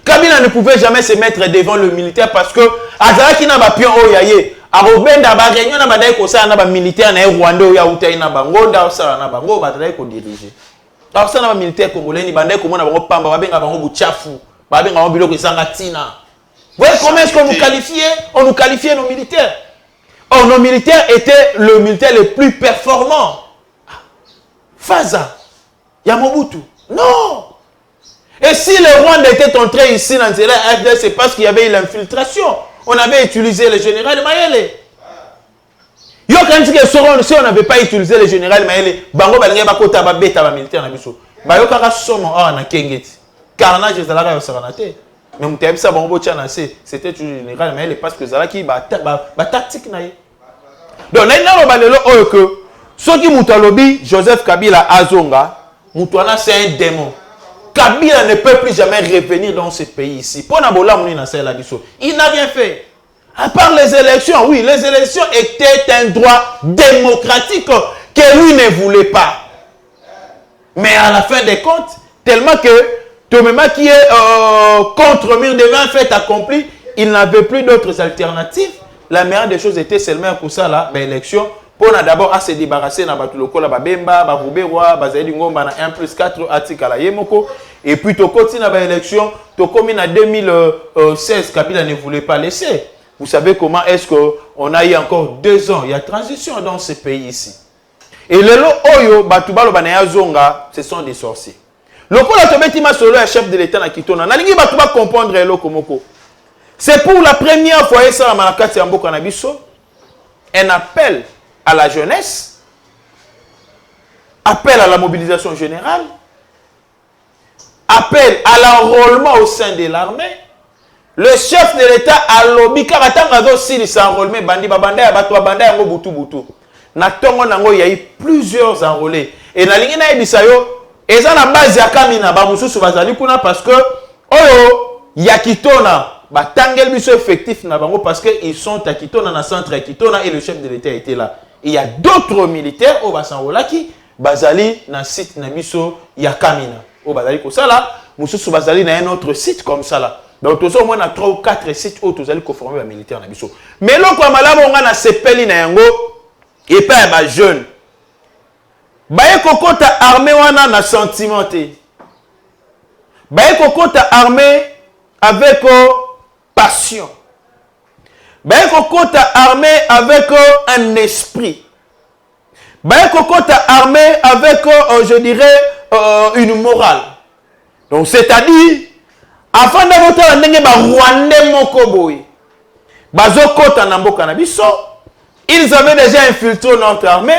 Kabila ne pouvait jamais se mettre devant le militaire parce que Azaraki n'a pas pu oyaye. Arobenda ba réunion na badai ko sa na ba militaire na Rwanda ya utai na bango da sa na bango ba dai ko diriger. Alors ça na ba militaire congolais ni bandai ko mona bango pamba ba benga bango buchafu, ba benga bango biloko isanga tina. Voyez comment est-ce qu'on nous qualifiait? On nous qualifiait nos militaires. Or, nos militaires étaient le militaire le plus performant. Faza, Yamobutu. Non. Et si le Rwanda était entré ici dans la FDS, c'est parce qu'il y avait eu l'infiltration. On avait utilisé le général Mayele. Si on n'avait pas utilisé le général Mayele, Bango Balenge Bakota Babeta ba militaire na biso. Bayo kaka somo na kengeti. Carnage ezalaka yo saranate. Mais Moutayebisa Bango Tchana c'était toujours le général Mayele parce que Zalaki ba tactique na ye. Donc là on va le que ceux qui Moutalobi Joseph Kabila Azonga, Moutouana c'est un démon. Kabila ne peut plus jamais revenir dans ce pays ici. Il n'a rien fait. À part les élections, oui, les élections étaient un droit démocratique que lui ne voulait pas. Mais à la fin des comptes, tellement que Tomema qui est contre mur devant un fait accompli, il n'avait plus d'autres alternatives. La meilleure des choses était seulement pour ça, là, l'élection. Pour d'abord à se débarrasser na batuloko la babemba ba ruberwa ba zaidi ngomba na 1+4 atikala yemoko et puis to continue na ba élection to comme en 2016 Kabila ne voulait pas laisser. Vous savez comment est-ce que on a eu encore 2 ans, il y a transition dans ce pays ici. Et le lo oyo batubalo banaya zonga, ce sont des sorciers. Lokola tobetima solo chef de l'état na Kitona na lingi batuba comprendre lo komoko. C'est pour la première fois ça na kati ya mboka na biso un appel à la jeunesse, appel à la mobilisation générale, appel à l'enrôlement au sein de l'armée. Le chef de l'État a lobby car il s'est enrôlé bandi babanda ya bato babanda yango butu butu. Na tongo nango il y a eu plusieurs enrôlés et na lingi na ebisayo eza na base ya kamina ba mususu bazali kuna parce que oyo ya Kitona ba tangel biso effectif na bango parce que ils sont à Kitona na centre à Kitona et le chef de l'État était là. Il y a d'autres militaires au Basanolaki, Bazali na site na biso Yakamina. Au Bazali ko ça là, mususu Bazali na un autre site comme ça là. Donc tous au moins na 3 ou 4 sites où tous allez conformer à militaire na biso. Mais là quoi malabo on a sepeli na yango et pas ba jeune. Baye kokota armée wana na sentimenté. Baye kokota armée avec passion. Ben kokota armé avec un esprit. Ben kokota armé avec, je dirais, une morale. Donc c'est-à-dire, avant de voter la ndenge ba Rwandais mokoboy, bazo kota na mboka na biso, ils avaient déjà infiltré notre armée.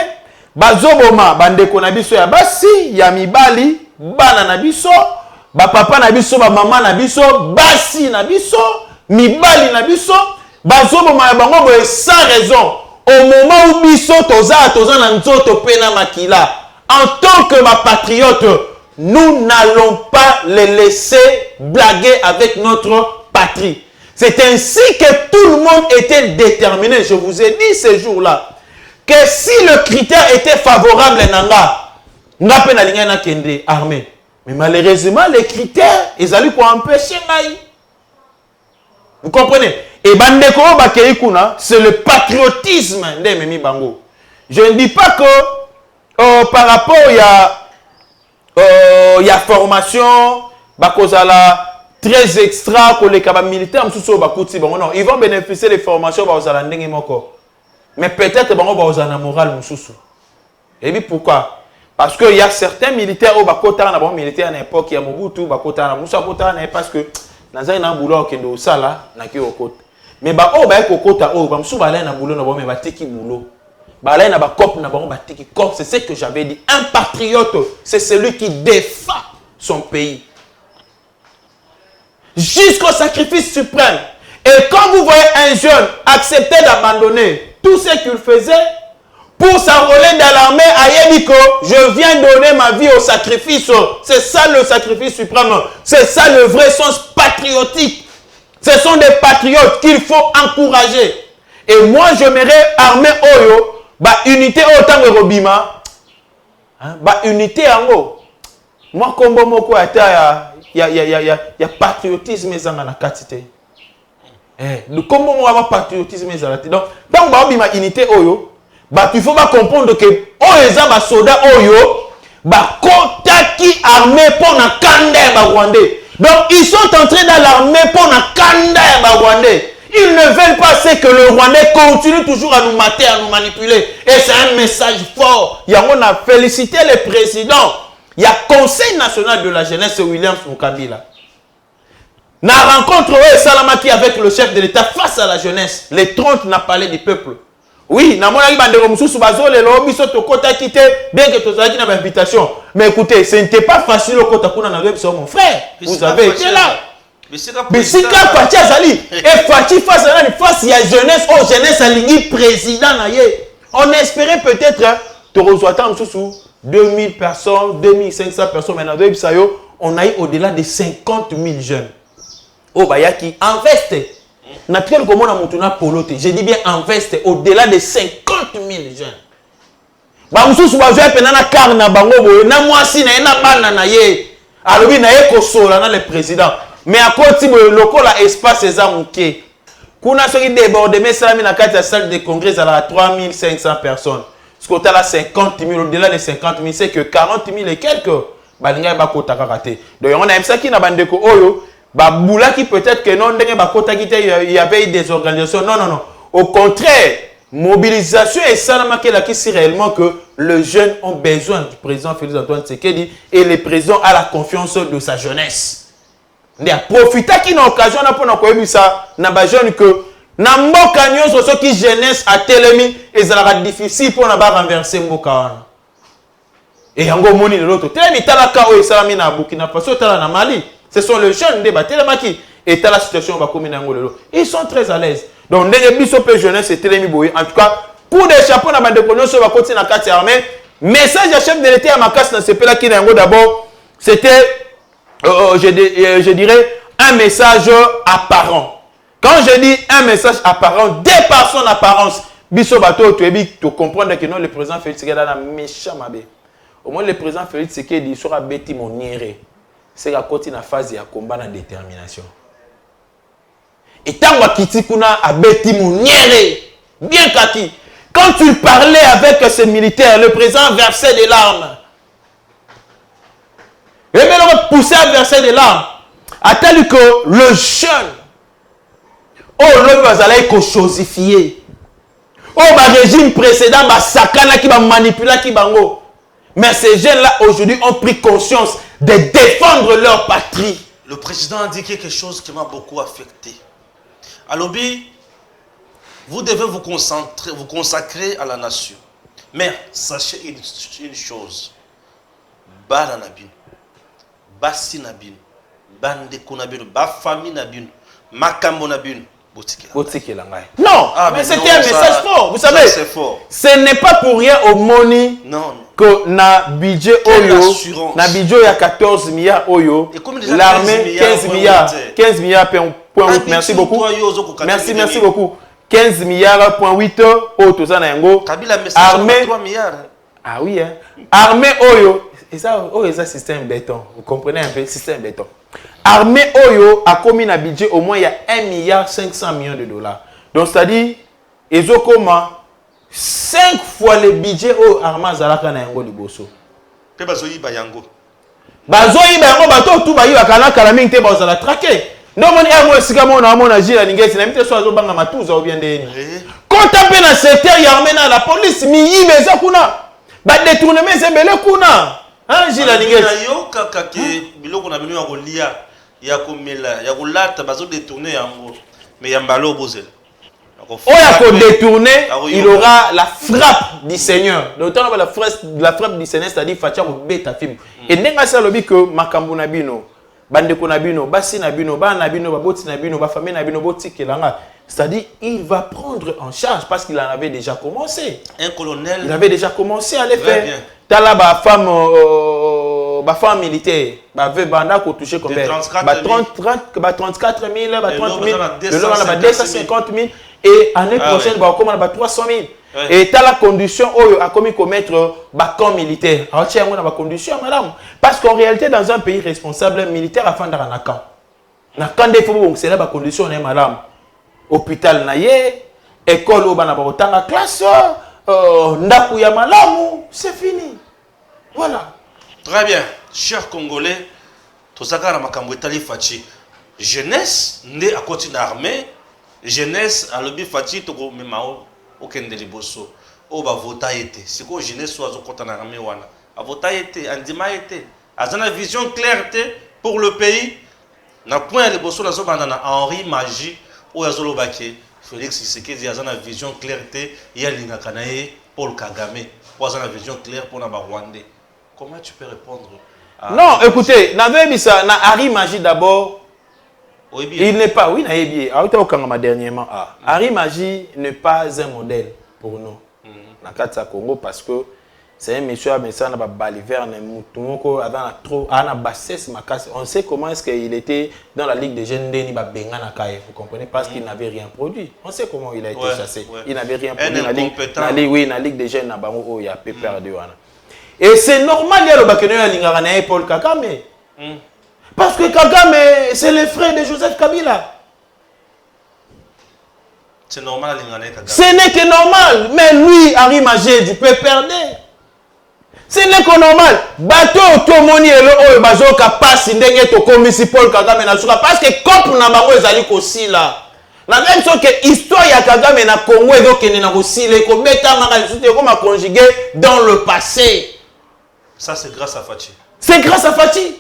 Bazo boma bandeko na biso ya basi, ya mibali, bana na biso, ba papa na biso, ba mama na biso, basi na biso, mibali na biso. Sans raison, au moment où biso toza na nzoto pena makila, en tant que ma patriote, nous n'allons pas les laisser blaguer avec notre patrie. C'est ainsi que tout le monde était déterminé. Je vous ai dit ce jour-là que si le critère était favorable, nga pena linga na kende armée. Mais malheureusement, les critères, ils allaient pour empêcher Maï. Vous comprenez? Et bandeko bakeikuna, c'est le patriotisme de Memi Bango. Je ne dis pas que par rapport il y a formation, bakozala très extra pour les capables militaires, non, ils vont bénéficier des formations bakozala ndenge moko. Mais peut-être bango bazala moral mususu. Et puis pourquoi? Parce qu'il y a certains militaires au bakota na bon militaire à l'époque il y a Mobutu bakota na musa kota na parce que dans un boulot qui est au sala na ki okota. Mais bah oh bah kokota oh bah msou balai na boulot na bon mais bah teki boulot Balai na ba cop na bango batiki cop, c'est ce que j'avais dit. Un patriote, c'est celui qui défend son pays. Jusqu'au sacrifice suprême. Et quand vous voyez un jeune accepter d'abandonner tout ce qu'il faisait pour s'enrôler dans l'armée à Yéliko, je viens donner ma vie au sacrifice. C'est ça le sacrifice suprême. C'est ça le vrai sens patriotique. Ce sont des patriotes qu'il faut encourager. Et moi, je m'aimerais armée Oyo, unité autant que Robima, unité en haut. Moi, comme Moko, il y a patriotisme dans la quantité. Comment on va patriotisme dans la donc tant que Robima unité Oyo, il faut comprendre que les soldats Oyo, kotaki armée pour na kanda Rwandais. Donc ils sont entrés dans l'armée pour na kanda Rwandais. Ils ne veulent pas que le Rwandais continue toujours à nous mater, à nous manipuler. Et c'est un message fort. On a félicité le président. Il y a Conseil national de la jeunesse William Mukabila. Na rencontre Salamaki avec le chef de l'État face à la jeunesse. Les 30 n'a parlé du peuple. Oui, na mona libande mususu bazole lo biso to kota kité bien que tozaki na invitation. Mais écoutez, ce n'était pas facile au kota kuna na webso mon frère. Vous avez été là. Bisika Fati Azali et Fati face à la face il y a jeunesse oh jeunesse aligui président na ye. On espérait peut-être te rejoindre mususu 2000 personnes, 2500 personnes maintenant websayo, on a eu au-delà de 50 000 jeunes. Oh bayaki investe. Naturel comme on a monté polote. Je dis bien investe au-delà de 50 000 jeunes. Bamususu bazwa penana car na bango boye na mwasi na ena bana na ye. Alobi na ye kosola na le président. Mais à côté de lokola espace ezamuke. Kuna soki débordement salami na kati ya salle de congrès à la 3500 personnes. Ce côté là 50 000 au-delà de 50 000 c'est que 40 000 et quelques balinga ba kota karaté. Donc on a même ça qui na bandeko oyo Baboula qui peut-être que non, il y avait des organisations. Non, non, non. Au contraire, mobilisation et ça qui c'est réellement que les jeunes ont besoin du président Félix Antoine Tshisekedi et le président a la confiance de sa jeunesse. Il a profité qu'il y a une occasion pour ça, na ba jeune que na mboka nyonso so qui jeunesse a telemi et ça sera difficile pour na ba renverser mboka wana. Et yango moni l'autre. Telemi talaka o salami na Burkina Faso tala na Mali. Ce sont les jeunes débat. Et la situation va communiquer. Ils sont très à l'aise. Donc, les bisopes jeunesse, c'est très boy. En tout cas, pour des chapeaux, on va continuer à la carte armée. Message à chef de l'État à ma casse dans ce pays-là qui est d'abord, c'était, je dirais, un message apparent. Quand je dis un message apparent, dès par son apparence, biso bateau, tu comprends que non, le président Félix Tshisekedi a un méchant mabé. Au moins, le président Félix Tshisekedi sera bêti mon nieré. C'est la côté na phase de combat de détermination. Et tant que Kitikuna a bêti mon niéré, bien kaki, quand tu parlais avec ces militaires, le président versait des larmes. Et bien on poussait à verser des larmes. A tel que le jeune, oh l'homme va aller chosifier. Oh le régime précédent va sakana qui va manipuler qui bango. Mais ces jeunes-là, aujourd'hui, ont pris conscience de défendre leur patrie. Le président a dit quelque chose qui m'a beaucoup affecté. À l'obé, vous devez vous consacrer à la nation. Mais sachez une chose. Bala nabin, basi nabin, bande konabin, ba famille nabin, makambo nabin. Non, mais c'était un message fort. Vous savez, ce n'est pas pour rien au Moni que na budget Oyo, na budget il y a 14 milliards Oyo, l'armée 15 milliards point 8. Merci beaucoup. Merci beaucoup. 15 milliards point 8 au Tozana Yango. Armée 3 milliards. Ah oui, hein. Armée Oyo, et ça, c'est un système béton. Vous comprenez un peu, système béton. Armée Oyo a commis un budget au moins il y a 1,5 milliard de dollars. Donc c'est-à-dire, ils ont comment 5 fois le budget au Arma Zalaka na yango liboso. Pe bazoyi bayango. Bazoyi bayango bato tout bayi bakana kala mingi te bazala traquer. Non mon yango sika mona mona jila ningesi na mite so azo banga matuza ou bien ndeni. Quand tapé na secteur ya armée na la police mi yibeza kuna. Ba détournement zembele kuna. Hein jila ningesi. Yo kaka ke biloko na bino ya kolia ya komela ya kolata bazo détourner yango mais ya mbalo bozela. Oya ko détourner, il aura la frappe du Seigneur. D'autant la frappe du Seigneur, c'est-à-dire Fatia ko beta film. Et nenga sa lobi que makambo na bino, bandeko na bino, basi na bino, ba na bino, ba boti na bino, ba famille na bino, boti kelanga. C'est-à-dire, il va prendre en charge parce qu'il en avait déjà commencé. Un colonel. Il avait déjà commencé à les faire. T'as là, ma femme militaire, bah, banda ko touché combien? 34 000, 30 000, le lot on a 250 000 et l'année prochaine, bah, on a 300 000. Et t'as la condition où a commis commettre camp militaire. Alors tiens, on a la condition, madame, parce qu'en réalité, dans un pays responsable, militaire a fait un camp. Na camp des faux, c'est là la condition, madame. Hôpital naye, école au bana ba classe, ndaku ya malamu, c'est fini. Voilà. Très bien, chers Congolais, tout ça car makambo etali fachi. Jeunesse né à côté d'armée, jeunesse à lobby fachi to go memao okende liboso. O ba vota été. C'est quoi jeunesse soit au côté d'armée wana. A vota été, andima été. Azana vision claire pour le pays. Na point liboso na zo bandana Henri Magie. Oyazolo Baké, Félix Tshisekedi a une vision claire, il y a l'Ingakanae, Paul Kagame, il a une vision claire pour les Rwandais. Comment tu peux répondre à... Non, écoutez, ça, na Harry Magie d'abord, il n'est pas, oui, dernièrement, Harry Magie n'est pas un modèle pour nous, dans le cas Congo, parce que c'est un monsieur, mais ça n'a pas baliver, on sait comment est-ce qu'il était dans la Ligue des jeunes, vous comprenez, parce qu'il n'avait rien produit. On sait comment il a été chassé. Il n'avait rien produit dans la Ligue des jeunes, il y a perdu. Et c'est normal, il y a le Paul Kagame. Parce que Kagame, c'est le frère de Joseph Kabila. C'est normal, ce n'est que normal, mais lui, Harry Magé, du peut perdre. Ce n'est que normal. Bateau automoni et le bazoka passe ndenge to komisi Paul Kagame na suka parce que cop na bango ezali kosi là. La même chose que histoire ya Kagame na Congo ezo kene na kosi le ko beta maka lisuté comme conjugué dans le passé. Ça c'est grâce à Fachi. C'est grâce à Fachi.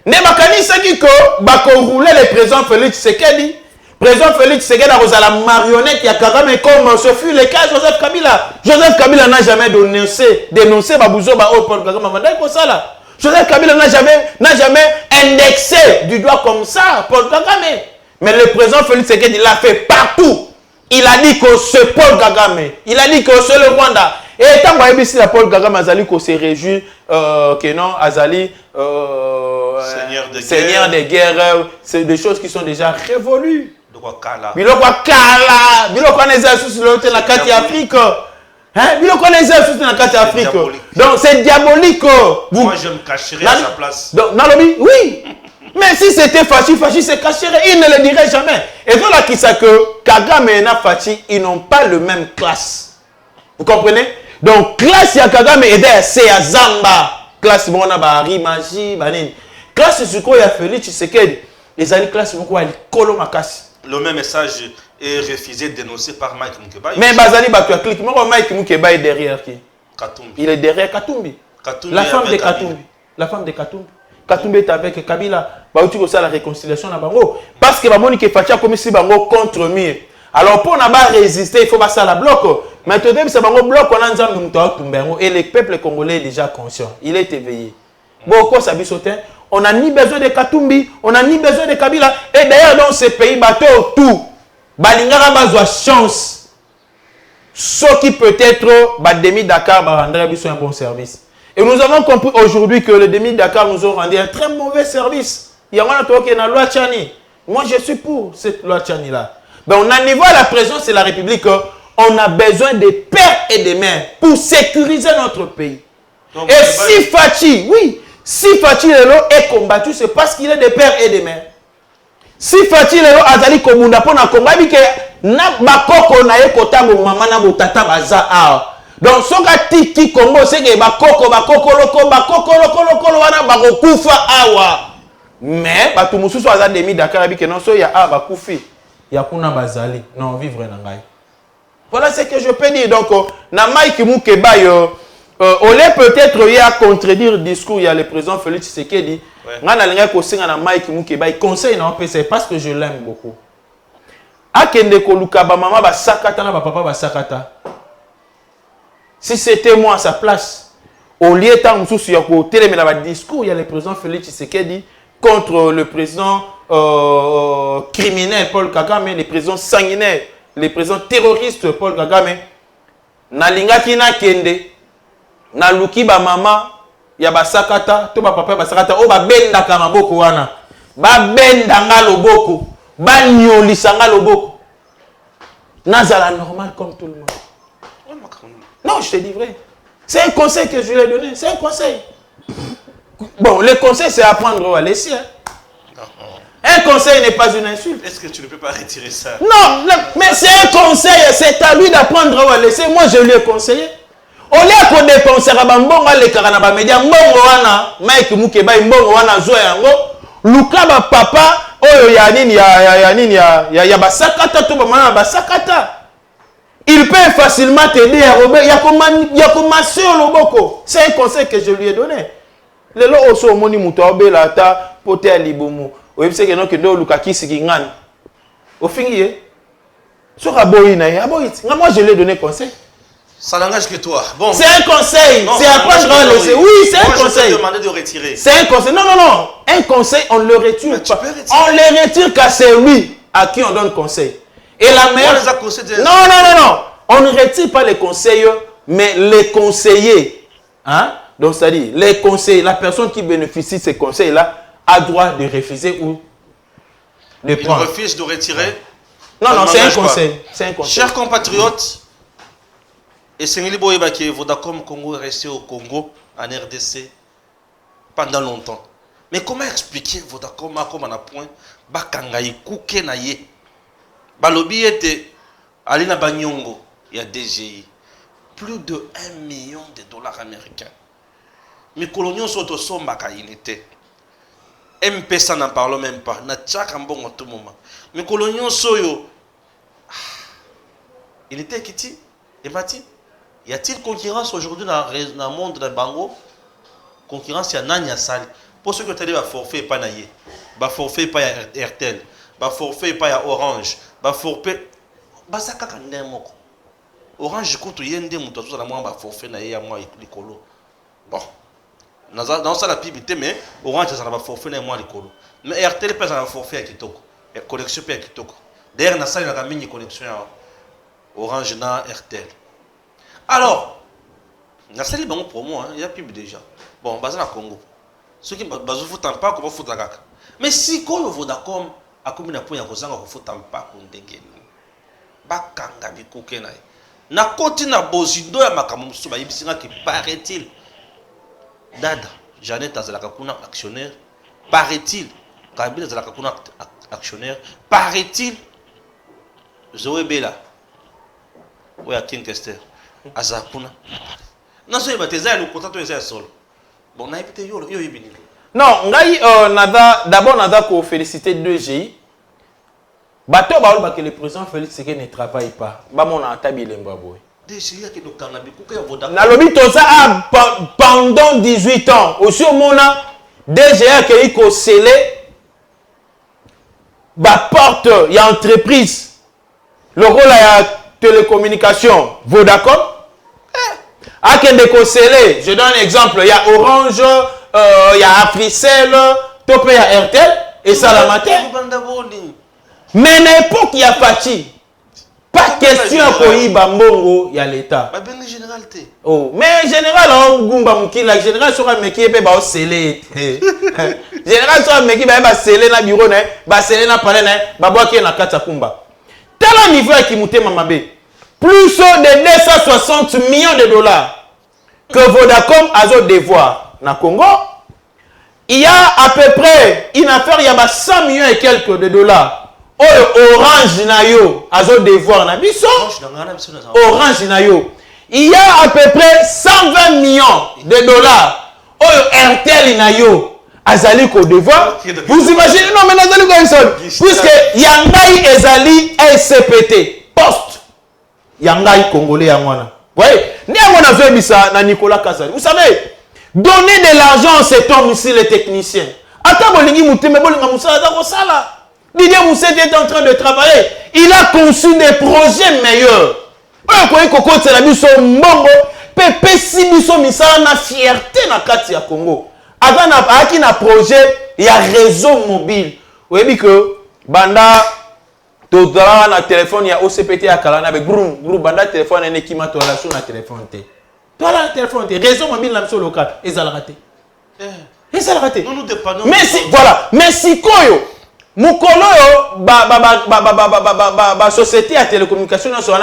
Ne makanisa ki ko bako rouler le président Félix Tshisekedi. Président Félix Tshisekedi a la marionnette ya Kagame comme ce fut le cas Joseph Kabila. Joseph Kabila n'a jamais dénoncé Babouzo Paul Kagame. Joseph Kabila n'a jamais indexé du doigt comme ça Paul Kagame. Mais le président Félix Tshisekedi l'a fait partout. Il a dit que c'est Paul Kagame. Il a dit que c'est le Rwanda. Et tant que la Paul Kagame Azali ko se réjouit que non Azali Seigneur des guerres, c'est des choses qui sont déjà révolues. Biloko kala, biloko neza sous l'autre la carte Afrique. Hein? Biloko neza sous la carte Afrique. Donc c'est diabolique. Moi je me cacherai à sa place. Donc dans le oui. Mais si c'était Fachi, Fachi se cacherait, il ne le dirait jamais. Et voilà qui sait que Kagame et Fachi, ils n'ont pas le même classe. Vous comprenez? Donc classe ya Kagame et c'est à Zamba. Classe mona ba Harry Magie, banini. Classe ce qu'on a Félix Tshisekedi. Les alliés classe beaucoup à l'école makasi. Le même message est refusé, dénoncé par Mike Mukeba. Mais Bazali Batua clique. Moi, Mike Mukeba est derrière qui? Katumbi. Il est derrière Katumbi. La femme de Katumbi. La femme de Katumbi. Katumbi est avec Kabila. Baouti ko ça la réconciliation na bango. Parce que Monique Fatia comme si bango contre mur. Alors pour n'a pas résister, il faut passer à la bloc. Maintenant, c'est bango bloc on a nzambe muto tumbengo et le peuple congolais est déjà conscient. Il est éveillé. Beaucoup ça bisotin. On n'a ni besoin de Katumbi, on n'a ni besoin de Kabila. Et d'ailleurs, dans ces pays, bateau tout, Balingara a chance. Ce qui peut-être, Demi Dakar va rendre un bon service. Et nous avons compris aujourd'hui que le Demi Dakar nous a rendu un très mauvais service. Il y a un loi Tchani. Moi, je suis pour cette loi Tchani là. Ben, on a niveau à la présence c'est la République. On a besoin des pères et des mères pour sécuriser notre pays. Donc, et si Fachi, oui. Si Fachi Lelo est combattu, c'est parce qu'il est des pères et des mères. Si Fachi Lelo azali komunda pona komba bike na bakoko na ekotango mama na botata baza a. Donc soka tiki Congo c'est que bakoko loko wana bakokufa awa. Mais batu mususu aza demi Dakar bike non so ya a bakufi. Ya kuna bazali. Non vivre na ngai. Voilà ce que je peux dire. Donc na Mike Mukeba yo on est peut-être il y a contredire le discours, il y a le président Félix Tshisekedi. Il conseille parce que je l'aime beaucoup. akende koluka ba maman ba sakata na ba papa ba sakata. Si c'était moi à sa place, au lieu tant sous sur côté mais là discours, il y a le président Félix Tshisekedi contre le président criminel Paul Kagame, le président sanguinaire, le président terroriste Paul Kagame. Na lingaki na kende na luki ba mama ya ba sakata to ba papa ba sakata o ba benda ka maboko wana. Ba benda nga loboko, ba nyolisa nga loboko. Nazala normal comme tout le monde. Non, je te dis vrai. C'est un conseil que je lui ai donné. C'est un conseil. Bon, le conseil, c'est apprendre à laisser. Hein. Un conseil n'est pas une insulte. Est-ce que tu ne peux pas retirer ça? Non, mais c'est un conseil. C'est à lui d'apprendre à laisser. Moi, je lui ai conseillé. Au lieu de dépenser à Bambon, à l'écran, média, Mbongo wana, Mike Mukeba, Mbongo wana, Zoyango, Luka ba papa, oh, ya basakata, tout ba basakata. Il peut facilement t'aider à Robert. Il y a commencé au loboko. C'est un conseil que je lui ai donné. Le lo oso moni mutobe la ta pote à libomo. Ou bien c'est que non que do lukaki sikingan. Au fini, sur aboïna, moi je lui ai donné conseil. Ça n'engage que toi. Bon. C'est un conseil. C'est apprendre à laisser. Oui, c'est un conseil. Je te demandé de retirer. C'est un conseil. Non, non, non. Un conseil, on ne le retire pas. On le retire car c'est lui à qui on donne conseil. Et la mère. Non, non, non, non. On ne retire pas les conseils, mais les conseillers. Hein? Donc, c'est-à-dire, les conseils, la personne qui bénéficie de ces conseils-là a droit de refuser ou de prendre. Il refuse de retirer. Non, non, c'est un conseil. C'est un conseil. Chers compatriotes, et Sengeli Boyebake, Vodacom Congo est resté au Congo, en RDC, pendant longtemps. Mais comment expliquer Vodacom comme on a point Bakangaï Kouke Naye Balobi était Alina Banyongo, il y a DGI. Plus de 1 million de dollars américains. Mais coloniaux sont au Sombaka, il était. MP, ça n'en parle même pas. Na tchak en bon à tout moment. Mais coloniaux soyo. Il était Kiti. Et Mati. Y a-t-il concurrence aujourd'hui dans le monde de Bango? Concurrence, il y a Nanya Sali. Pour ceux que tu as dit, forfait pas naïe. Forfait pas RTL. Forfait pas Orange. Forfait. Ça kaka ndemoko. Orange kutu yende mutu za mwamba forfait na ya mwa likolo. Bon. Dans ça la pibité mais Orange ça va forfait na mwa likolo. Mais RTL pas ça forfait à kitoko. Et connexion pas à kitoko. D'ailleurs na ça il a mis connexion Orange na RTL. Alors, na ça les bons promo hein, il y a pub déjà. Bon, basa na Congo. Ceux qui bazo foutent pas comment foutre kaka. Mais si ko Vodacom a comme na point ya kozanga ko foutre pas ko ndenge. Bakanga bikuke na na koti na bozindo ya makambo musu ba yibisinga ki paraît-il Dada Janet azalaka kuna actionnaire paraît-il Kabila azalaka kuna actionnaire paraît-il Zoé Bela oya King Kester azakuna na so yeba le contrat to solo bon na epite yo yibini non ngai d'abord nada ko féliciter 2GI. Bateau ba que le président Félix Tshisekedi ne travaille pas. Ba mona tabile mbabo. Nalobi toza pendant 18 ans. Aussi au mona DGA qui est scellé ba porte il y a entreprise. Le rôle la télécommunication Vodacom. A kende ko scellé, je donne un exemple, il y a Orange, il y a Africell, top il y a RTL et ça la matin. Mais à l'époque, il y a Fachi. Pas question pour y bambongo, il y a l'État. Mais généralité. Oh, mais général, on gumba muki la général sera meki be ba scellé. Général sera meki ba scellé na bureau na, ba scellé na palais na, ba boaki na kata kumba. Tel niveau qui monte mamabe. Plus de 260 millions de dollars que Vodacom a de devoir na Congo. Il y a à peu près une affaire, il y a 100 millions et quelques de dollars. Orange Nayo, azo devoir na biso. Orange Nayo. Il y a à peu près 120 millions de dollars. RTL Nayo, azali ko devoir. Vous imaginez, non mais nazali ko seul. Puisque Yangai ezali SCPT, poste. Yangai congolais ya mwana. Vous voyez, ni à mon avis bisa na Nicolas Kazali. Vous savez, donner de l'argent à cet homme ici, les techniciens. Ata bolingi muteme bolinga musala da ko sala. Didier Moussete est en train de travailler. Il a conçu des projets meilleurs. On connaît Coco Tselabiso Mbongo, Pepe Sibiso Misala na fierté na kati ya Congo. Avant na projet, il y a réseau mobile. Vous voyez que banda tout na téléphone, il y a OCPT à Kalana avec brum banda téléphone et qui m'a relation na téléphone té. Toi là téléphone té réseau mobile na local, ils ont raté. Ils ont raté. Nous dépendons. Mais si voilà, mais si koyo Mukolo ba société à télécommunication ça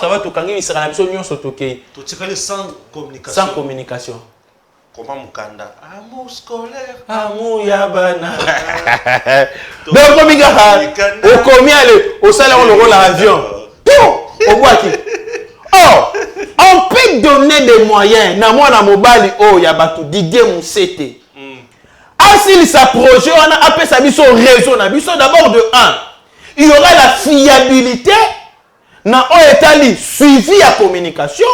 va tout kangi sera la mission sotoke. Tout sans communication. Sans communication. Comment Mukanda? Amour scolaire. Amour yabana. Donc comme il au combien au salaire le rôle avion. Tout au bois qui. Oh, on peut donner des moyens na moi na mobile oh yabatu Didier Moussete. S'il s'approche, on a appelé ça biso réseau. D'abord de 1, il y aura la fiabilité, na oetali suivi à communication.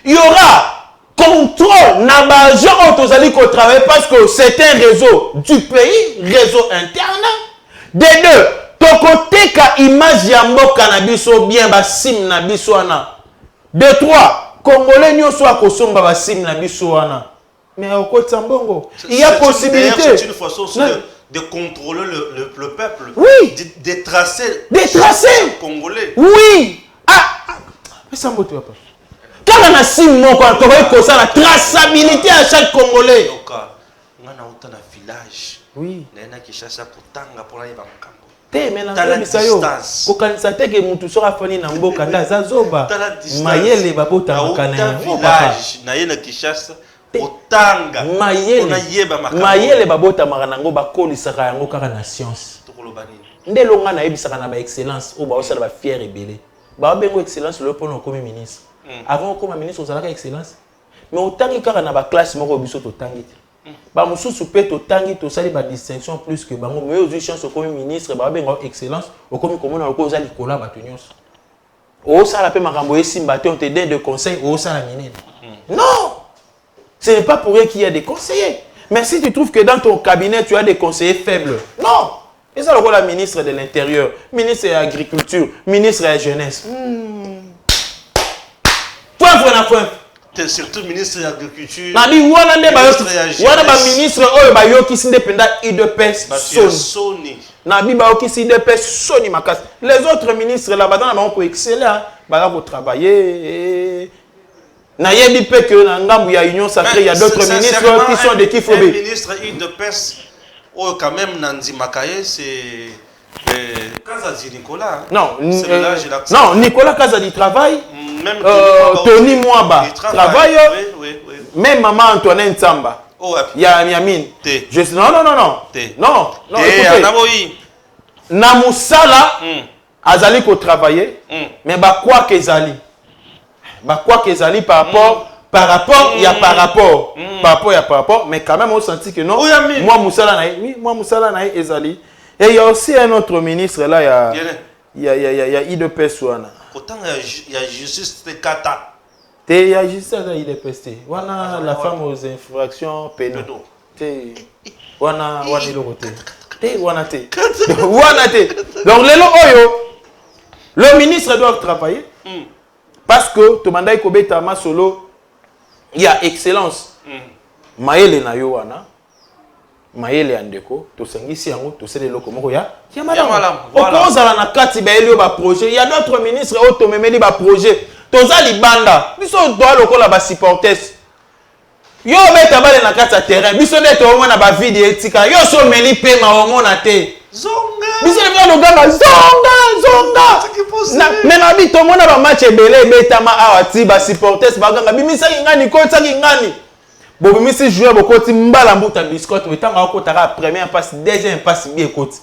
Il y aura contrôle, na bagent autosali qu'on travaille parce que c'est un réseau du pays, réseau interne. De 2, ton côté ka image yambo cannabis bien ba sim na biso ana. De 3, Congolais nyo soit kosomba ba sim na biso ana. Mais au côté Sambongo, il y a possibilité. C'est une façon aussi de contrôler le peuple. Oui. De tracer. Des tracés. Congolais. Oui. Mais ça me pas. Quand on a 6 mois, quand on a la traçabilité à chaque Congolais. On a autant de village. Oui. On a qui cherche pour tanga pour aller dans le camp. Mais la distance. Quand ça te que mutu sera fani na mboka ndaza zoba. Mayele babota makana. Village. Na yena qui cherche. Otanga mayele babota maranango bakolisaka yango kaka na science nde longa na yebisaka na ba excellence o ba osala ba fier ebele ba bengo excellence le pona comme ministre avant comme ministre osalaka excellence mais otangi kaka na ba classe moko biso to tangi ba mususu pe to tangi to sali ba distinction plus que bango mais aux chance comme ministre ba bengo excellence o comme komona ko ozali kola ba nyonso o sala pe makambo esimba te on te donne de conseils o sala minene non. Ce n'est pas pour eux qu'il y a des conseillers. Mais si tu trouves que dans ton cabinet, tu as des conseillers faibles, non. Et ça, le ministre de l'Intérieur, ministre de l'Agriculture, ministre de la Jeunesse. Point. Tu es surtout ministre de l'Agriculture. Ministre de la Jeunesse. Ministre qui sont indépendants IDPS Sony. Les autres ministres là-bas, ils excellent. Ils vont travailler. Nayebi pe que na ngambu ya Union Sacrée, il y a d'autres ministres qui sont de Kifobé. Le ministre IDPS, quand même Nandi Makaye, c'est Kazadi Nicolas. Non, non, Nicolas Kazadi travaille. Même Tony Mwaba travaille. Oui. Même maman Antoine Nsamba. Il y a Miamine. Non. Na Moussala azali ko travailler, mais ba quoi que zali. Quoi qu'ils allaient par rapport, il y a par rapport, mais quand même on sentit que non. Moi Moussala naï ezali. Et il y a aussi un autre ministre là, il y a IDPS ouana. Pourtant il y a justice Kata. Il y a justice IDPS. Wana la femme aux infractions pénales. Wana le côté. Donc le ministre doit travailler. Parce que tu mandas kobeta ma solo, il y a excellence. Maëlle na yo wana, Maëlle andeko, to sangisi yango, to sele loko moko ya malam. Okozala na kati ba elio ba projet, il y a d'autres ministres auto memeli ba projet. Tozali banda, biso doit lokola ba supporters. Yo beta bale na kati ya terrain, biso neto omona ba video etika, yo so meli pe ma omona te. Zonga. Biso le ganga zonga. Mais na bi to mona ba match ebele betama awati ba supporters ba ganga bimisa ngani ko tsaki ngani. Bo bimisi joueur bokoti mbala mbuta biscotte wetanga okotaka première passe deuxième passe bien côté.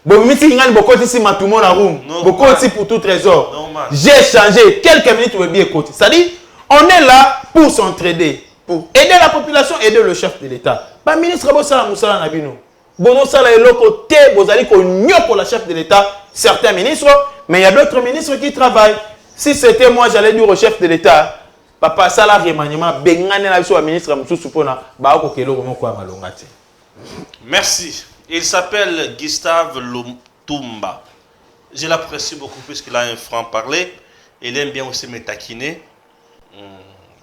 Bo bimisi ngani bokoti si matumo na room. Bokoti pour tout trésor. J'ai changé quelques minutes ou bien côté. C'est-à-dire on est là pour s'entraider, pour aider la population, aider le chef de l'État. Ba ministre Bosala Moussala Nabino. Bono sala eloko te bozali ko pour la chef de l'État, certains ministres, mais il y a d'autres ministres qui travaillent. Si c'était moi, j'allais dire au chef de l'État, papa sala remaniement bengane na biso ministre mususu pona ba ko kelo ko malongati. Merci. Il s'appelle Gustave Lutumba. Je l'apprécie beaucoup puisqu'il a un franc-parler. Il aime bien aussi me taquiner.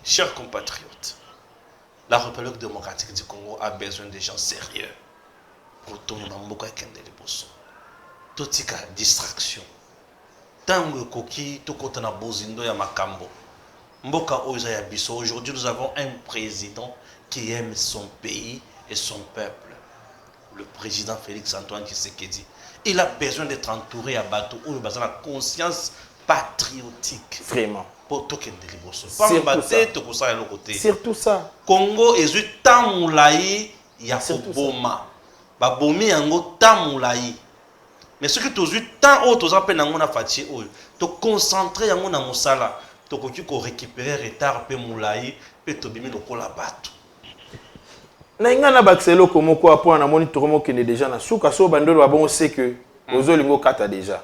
Chers compatriotes, la République démocratique du Congo a besoin de gens sérieux pour tourner dans Mboka Kende Liboso. Tout distraction. Tango Koki, tout côté na Bozindo ya Makambo. Mboka Oza ya Biso. Aujourd'hui, nous avons un président qui aime son pays et son peuple. Le président Félix Antoine Tshisekedi. Il a besoin d'être entouré à bateau où il a la conscience patriotique. Vraiment. Pour tout Kende Liboso. Surtout ça. Congo est tamoulaï ya koboma. Babomi yango tamoulaï. Mais ce que tu as vu tant haut, tu as peine na fatigue, tu concentrer yango na musala, tu ko récupérer retard pe moulaï, pe to bimi lokola bato. Na ingana bakselo komoko apo na moni tokomo kende déjà na suka so bandolo ba bon sait que ozolingo kata déjà.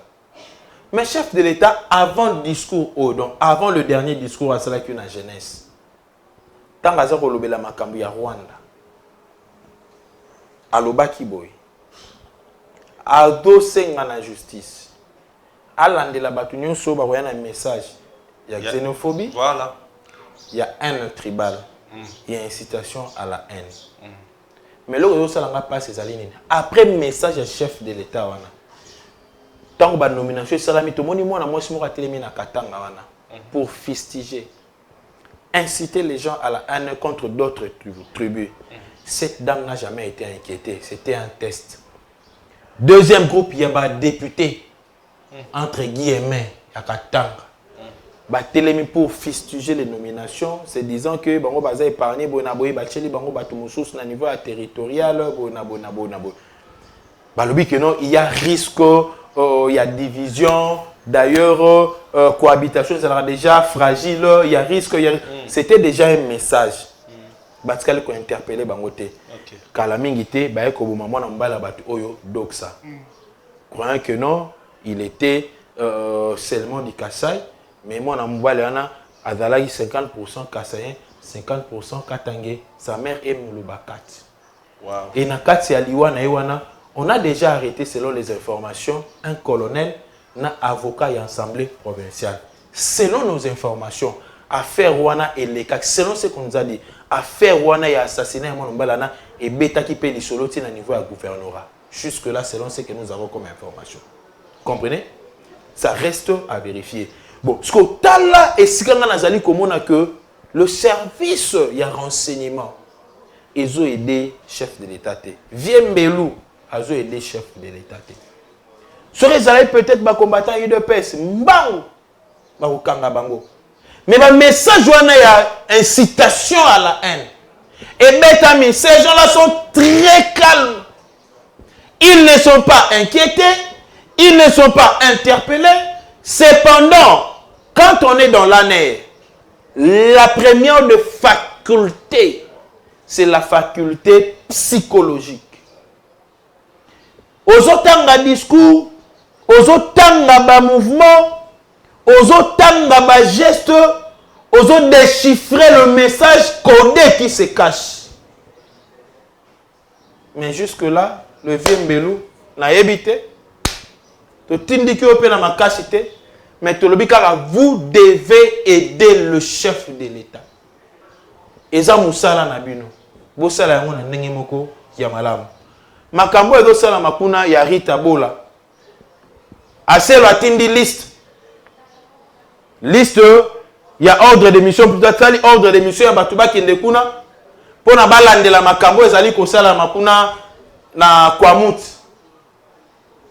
Mais chef de l'État, avant le discours, donc avant le dernier discours à cela qui est la jeunesse, tant que ça kolobela makambu ya Rwanda, aloba kiboy, ado senga na justice, alandela batu nyonso ba koya na message, il y a xénophobie, voilà, il y a haine tribale, il y a incitation à la haine. Mais là où ça n'a pas ces lignes. Après message du chef de l'État wana. Tant que nomination salami to moni moi si moi télémi na katanga wana pour fustiger, inciter les gens à la haine contre d'autres tribus. Cette dame n'a jamais été inquiétée, c'était un test. Deuxième groupe, il y a des députés entre guillemets à katanga. Télémi pour fustiger les nominations, c'est disant que bango baza épargné bonaboy bacheli bango batumoussous na niveau territorial bonabo. Balobi que non, il y a risque, il y a division, d'ailleurs cohabitation sera déjà fragile, il y a risque, c'était déjà un message. Batikali ko interpeller bango te. Kala mingi te ba ko boma mwana mbala batu oyo doksa. Croyant que non, il était seulement du Kassai. Mais moi, à Azalaki 50% Kassayen, 50% Katangé. Sa mère aime le Bakat. Wow. Et dans Katsi Aliwana Ewana, on a déjà arrêté, selon les informations, un colonel, un avocat et assemblée provinciale. Selon nos informations, affaire Wana et les cas, selon ce qu'on nous a dit, affaire Wana et assassiné et Beta qui paye les solotis à niveau à gouvernorat. Jusque-là, selon ce que nous avons comme information. Comprenez? Ça reste à vérifier. Bon, ce que Tala et Sikanga Nazali komona que le service, il y a renseignement. Ils ont aidé chef de l'État. Viembelou, ils ont aidé chef de l'État. Serait peut-être ma combattant UDPS, mbang, bakokanga bango. Mais le message il y a incitation à la haine. Et Betami, ces gens-là sont très calmes. Ils ne sont pas inquiétés, ils ne sont pas interpellés. Cependant, quand on est dans l'année, la première de faculté, c'est la faculté psychologique. Aux autres discours, aux autres mouvements, aux autres gestes, aux autres déchiffrer le message codé qui se cache. Mais jusque-là, le vieux Mbelou n'a évité. Mais vous devez aider le chef de l'État. Et ça, Moussala Nabino. Bosala yango na ndenge moko ya malamu. Makambo ezo sala makuna ya Rita Bola. Aselo atindi liste. Liste ya ordre de mission, plutôt ordre de mission ya batuba kende kuna. Pona balandela makambo ezali kosala makuna na Kwamut.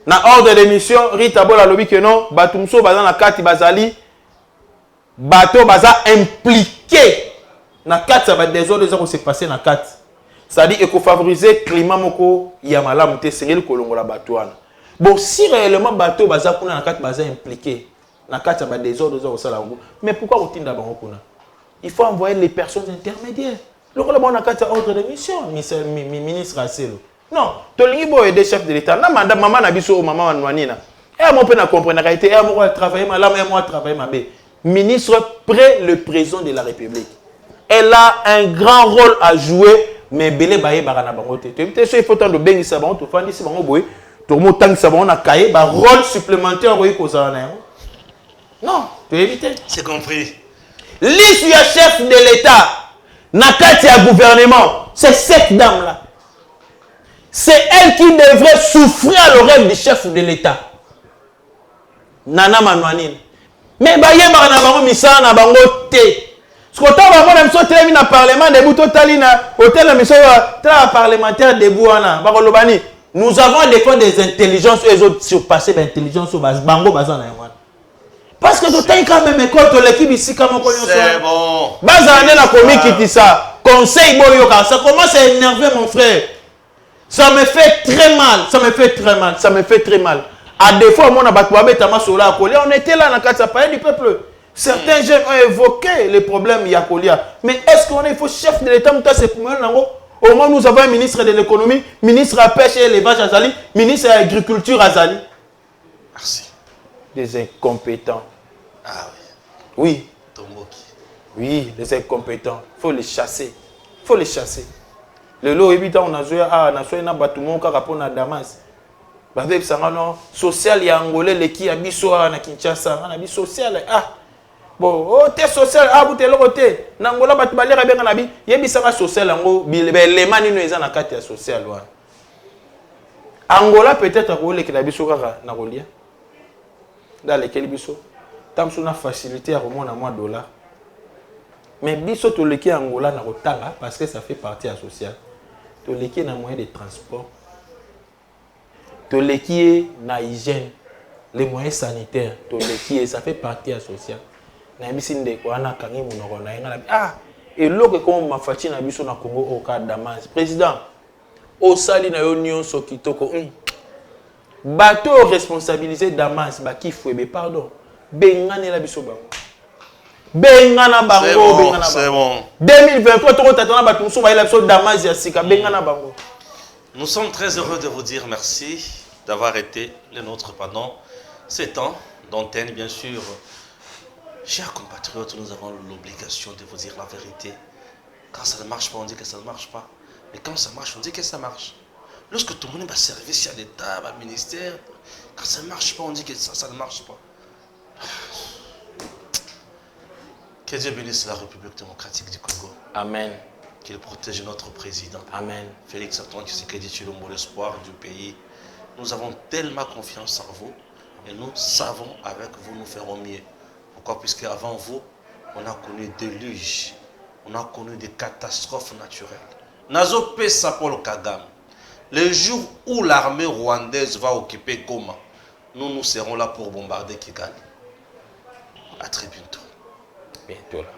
Na ordre de mission, Rita Bola lobi que non, batumso baza na kati bazali, bato baza impliqué na kati ça va désordre qui s'est passé na kati. Ça dit qu'il faut favoriser climat moko ya malamu te sengeli kolongola bato wana. Bon, si réellement bato baza kuna na kati baza impliqué na kati ça va désordre qui s'est passé. Mais pourquoi otinda bango kuna? Il faut envoyer les personnes intermédiaires. Le rôle na kati ordre de mission, ministre Aselo. Non, tolingi bo aider chef de l'État. Na maman na biso maman wanwanina. Et moi peut na comprendre la réalité. Et moi travailler malamu et moi travailler mabe. Ministre près le président de la République. Elle a un grand rôle à jouer mais belé baye barana bango te. Tu es il faut tant de bengi ça bango to fandi si bango boy. To mo tang ça bango na cahier ba rôle supplémentaire boy ko za na. Non, tu évites. C'est compris. L'issue chef de l'État, Nakati à gouvernement, c'est cette dame-là. C'est elle qui devrait souffrir à l'oreille du chef de l'État. Nana Manouanine. Mais baye barana bango misa na bango te. Ce qu'on t'a vraiment même sorti dans le parlement debout totalina hôtel la mission parlementaire debout ana bakolobani. Nous avons des fois des intelligences eux autres surpasser l'intelligence au bango bazana wana. Parce que tu as quand même école, tu l'équipe ici comme on connaît. C'est bon. Bazane la comique qui dit ça. Conseil Boyoka, ça commence à énerver mon frère. Ça me fait très mal. Ça me fait très mal. Ça me fait très mal. À des fois, on était là dans le palais du peuple. Certains jeunes ont évoqué les problèmes Yakolia. Mais est-ce qu'on est faux chef de l'État? Au moins, nous avons un ministre de l'économie, ministre à la pêche et l'élevage Azali, ministre à l'agriculture Azali. Merci. Des incompétents. Ah oui. Oui. Tomboki. Oui, les incompétents. Il faut les chasser. Il faut les chasser. Le lot évident, on a joué à Batoumon, on a Damas. Avec ça, social, il y a Angolais, les qui habitent sur Kinshasa, on a social. Ah, bon, oh, t'es social, ah, vous t'es l'autre. Nangola, Batubali, Rabé, Nabi, il y a des social, les manines, ils ont un carte social. Angola, peut-être, Angolais, qui a des Nagolia. Dans lesquels biso tam suna facilité à remonter à moins $. Mais biso to leki Angola na rotanga parce que ça fait partie associale. To leki na moyen de transport. To leki na hygiène, les moyens sanitaires, to leki ça fait partie associale. Na bisinde ko ana kangi munoko na ngala ah et loko comme ma fachi na biso na Congo au cas d'Amas. Président au sali na yo nyonso kitoko. Bateau responsabilisé Damas, qui fouet, pardon. Bengane la biso bango. Bengana bango, c'est bon. 2023, tu as bateau sur la biso Damas yasika bengana bango. Nous sommes très heureux de vous dire merci d'avoir été les nôtres pendant ces temps d'antenne, bien sûr. Chers compatriotes, nous avons l'obligation de vous dire la vérité. Quand ça ne marche pas, on dit que ça ne marche pas. Mais quand ça marche, on dit que ça marche. Lorsque tout le monde est service à l'État, au ministère, quand ça ne marche pas, on dit que ça ne marche pas. Que Dieu bénisse la République démocratique du Congo. Amen. Qu'il protège notre président. Amen. Félix Antoine Tshisekedi Tshilombo, l'espoir du pays. Nous avons tellement confiance en vous et nous savons avec vous nous ferons mieux. Pourquoi? Puisque avant vous, on a connu des déluges, on a connu des catastrophes naturelles. Nazo Pesa Paul Kagame. Le jour où l'armée rwandaise va occuper Goma, nous serons là pour bombarder Kigali. À très bientôt. Bientôt là.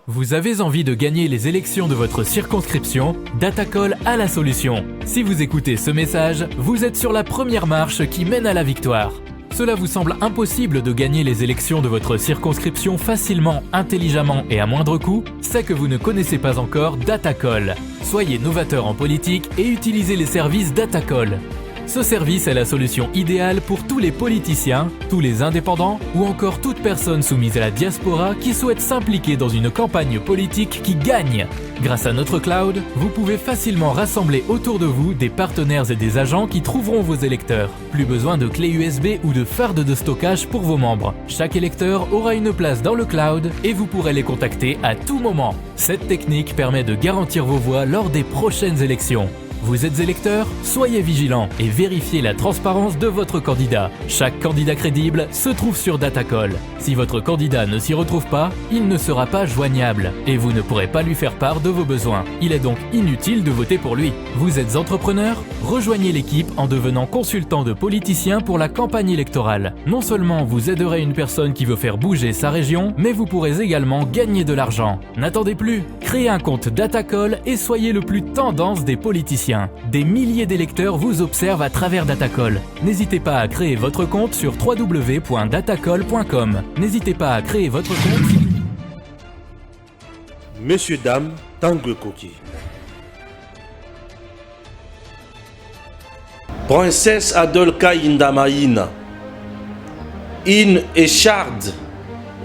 Vous avez envie de gagner les élections de votre circonscription? Datacol a la solution. Si vous écoutez ce message, vous êtes sur la première marche qui mène à la victoire. Cela vous semble impossible de gagner les élections de votre circonscription facilement, intelligemment et à moindre coût? C'est que vous ne connaissez pas encore Datacol. Soyez novateur en politique et utilisez les services Datacol. Ce service est la solution idéale pour tous les politiciens, tous les indépendants ou encore toute personne soumise à la diaspora qui souhaite s'impliquer dans une campagne politique qui gagne. Grâce à notre cloud, vous pouvez facilement rassembler autour de vous des partenaires et des agents qui trouveront vos électeurs. Plus besoin de clés USB ou de fardes de stockage pour vos membres. Chaque électeur aura une place dans le cloud et vous pourrez les contacter à tout moment. Cette technique permet de garantir vos voix lors des prochaines élections. Vous êtes électeur? Soyez vigilant et vérifiez la transparence de votre candidat. Chaque candidat crédible se trouve sur Datacol. Si votre candidat ne s'y retrouve pas, il ne sera pas joignable et vous ne pourrez pas lui faire part de vos besoins. Il est donc inutile de voter pour lui. Vous êtes entrepreneur? Rejoignez l'équipe en devenant consultant de politiciens pour la campagne électorale. Non seulement vous aiderez une personne qui veut faire bouger sa région, mais vous pourrez également gagner de l'argent. N'attendez plus, créez un compte Datacol et soyez le plus tendance des politiciens. Des milliers d'électeurs vous observent à travers Datacol. N'hésitez pas à créer votre compte sur www.datacol.com. N'hésitez pas à créer votre compte. Messieurs, dames, Tanguy Koki. Princesse Adolka Indamaïna. Une écharde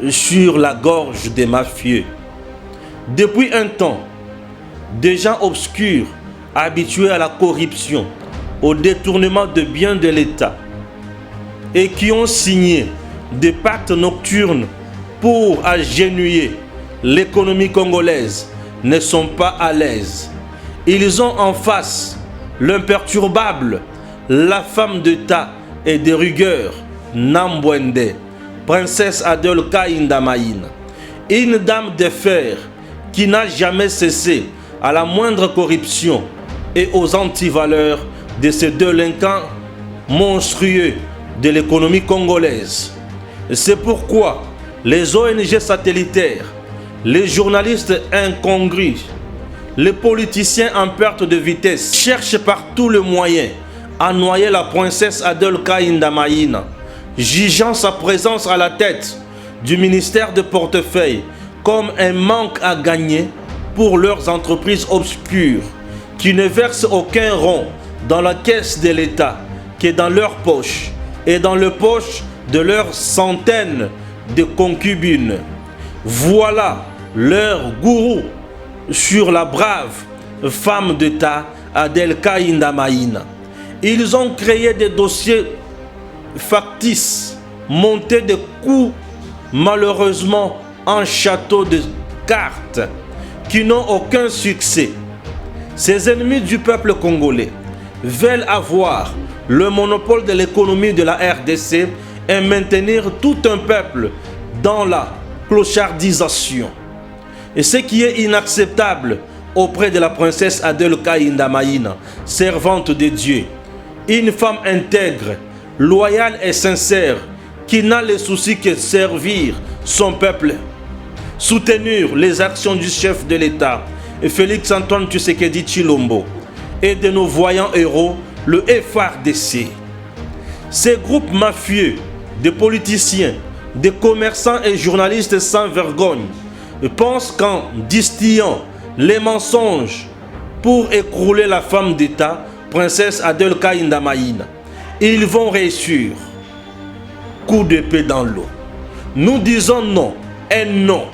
sur la gorge des mafieux. Depuis un temps, des gens obscurs habitués à la corruption, au détournement de biens de l'État et qui ont signé des pactes nocturnes pour agenouiller l'économie congolaise ne sont pas à l'aise. Ils ont en face l'imperturbable, la femme d'État et de rigueur, Nambwende, princesse Adol Kainda Maïna, une dame de fer qui n'a jamais cessé à la moindre corruption et aux antivaleurs de ces délinquants monstrueux de l'économie congolaise. C'est pourquoi les ONG satellitaires, les journalistes incongrus, les politiciens en perte de vitesse cherchent par tous les moyens à noyer la princesse Adol Kainda Maïna, jugeant sa présence à la tête du ministère de portefeuille comme un manque à gagner pour leurs entreprises obscures qui ne versent aucun rond dans la caisse de l'État que dans leurs poches et dans les poches de leurs centaines de concubines. Voilà leur gourou sur la brave femme d'État Adel Kainda Maïna. Ils ont créé des dossiers factices, monté des coups malheureusement en château de cartes qui n'ont aucun succès. Ces ennemis du peuple congolais veulent avoir le monopole de l'économie de la RDC et maintenir tout un peuple dans la clochardisation. Et ce qui est inacceptable auprès de la princesse Adol Kainda Maïna, servante de Dieu, une femme intègre, loyale et sincère, qui n'a le souci que servir son peuple, soutenir les actions du chef de l'État, Félix Antoine Tshisekedi Tshilombo, et de nos voyants héros, le FARDC. Ces groupes mafieux, de politiciens, de commerçants et journalistes sans vergogne, pensent qu'en distillant les mensonges pour écrouler la femme d'État, princesse Adol Kainda Maïna, ils vont réussir. Coup d'épée dans l'eau. Nous disons non et non.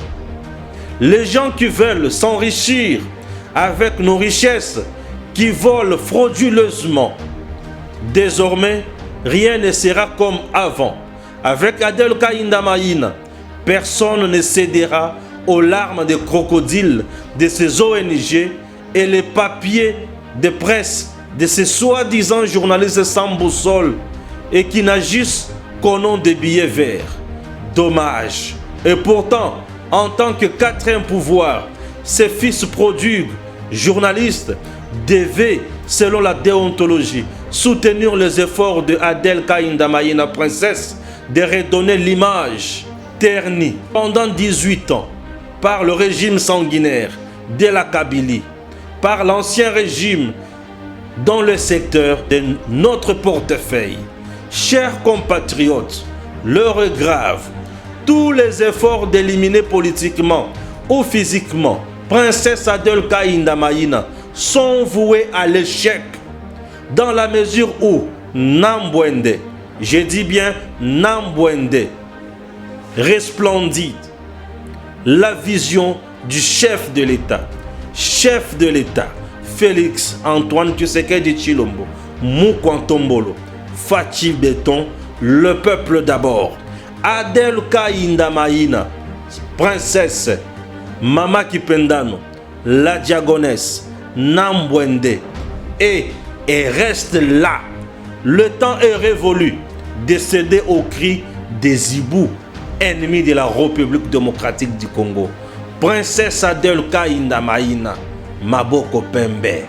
Les gens qui veulent s'enrichir avec nos richesses, qui volent frauduleusement, désormais, rien ne sera comme avant. Avec Adol Kainda Maïna, personne ne cédera aux larmes de crocodiles de ces ONG et les papiers de presse de ces soi-disant journalistes sans boussole et qui n'agissent qu'au nom des billets verts. Dommage. Et pourtant, en tant que quatrième pouvoir, ces fils prodigues, journalistes, devaient, selon la déontologie, soutenir les efforts de Adel Kainda Maïna, princesse, de redonner l'image ternie pendant 18 ans par le régime sanguinaire de la Kabylie, par l'ancien régime dans le secteur de notre portefeuille. Chers compatriotes, l'heure est grave. Tous les efforts d'éliminer politiquement ou physiquement princesse Adol Kainda Maïna sont voués à l'échec dans la mesure où Nambwende, je dis bien Nambwende, resplendit la vision du chef de l'État. Chef de l'État, Félix Antoine Tshisekedi Tshilombo, Mukwantombolo, Fachi Béton, le peuple d'abord. Adel Kainda Maïna, princesse, Mama Kipendano, la diagonesse, Nambwende, et reste là. Le temps est révolu de céder aux cris des hiboux, ennemis de la République démocratique du Congo. Princesse Adol Kainda Maïna, Maboko Pembe.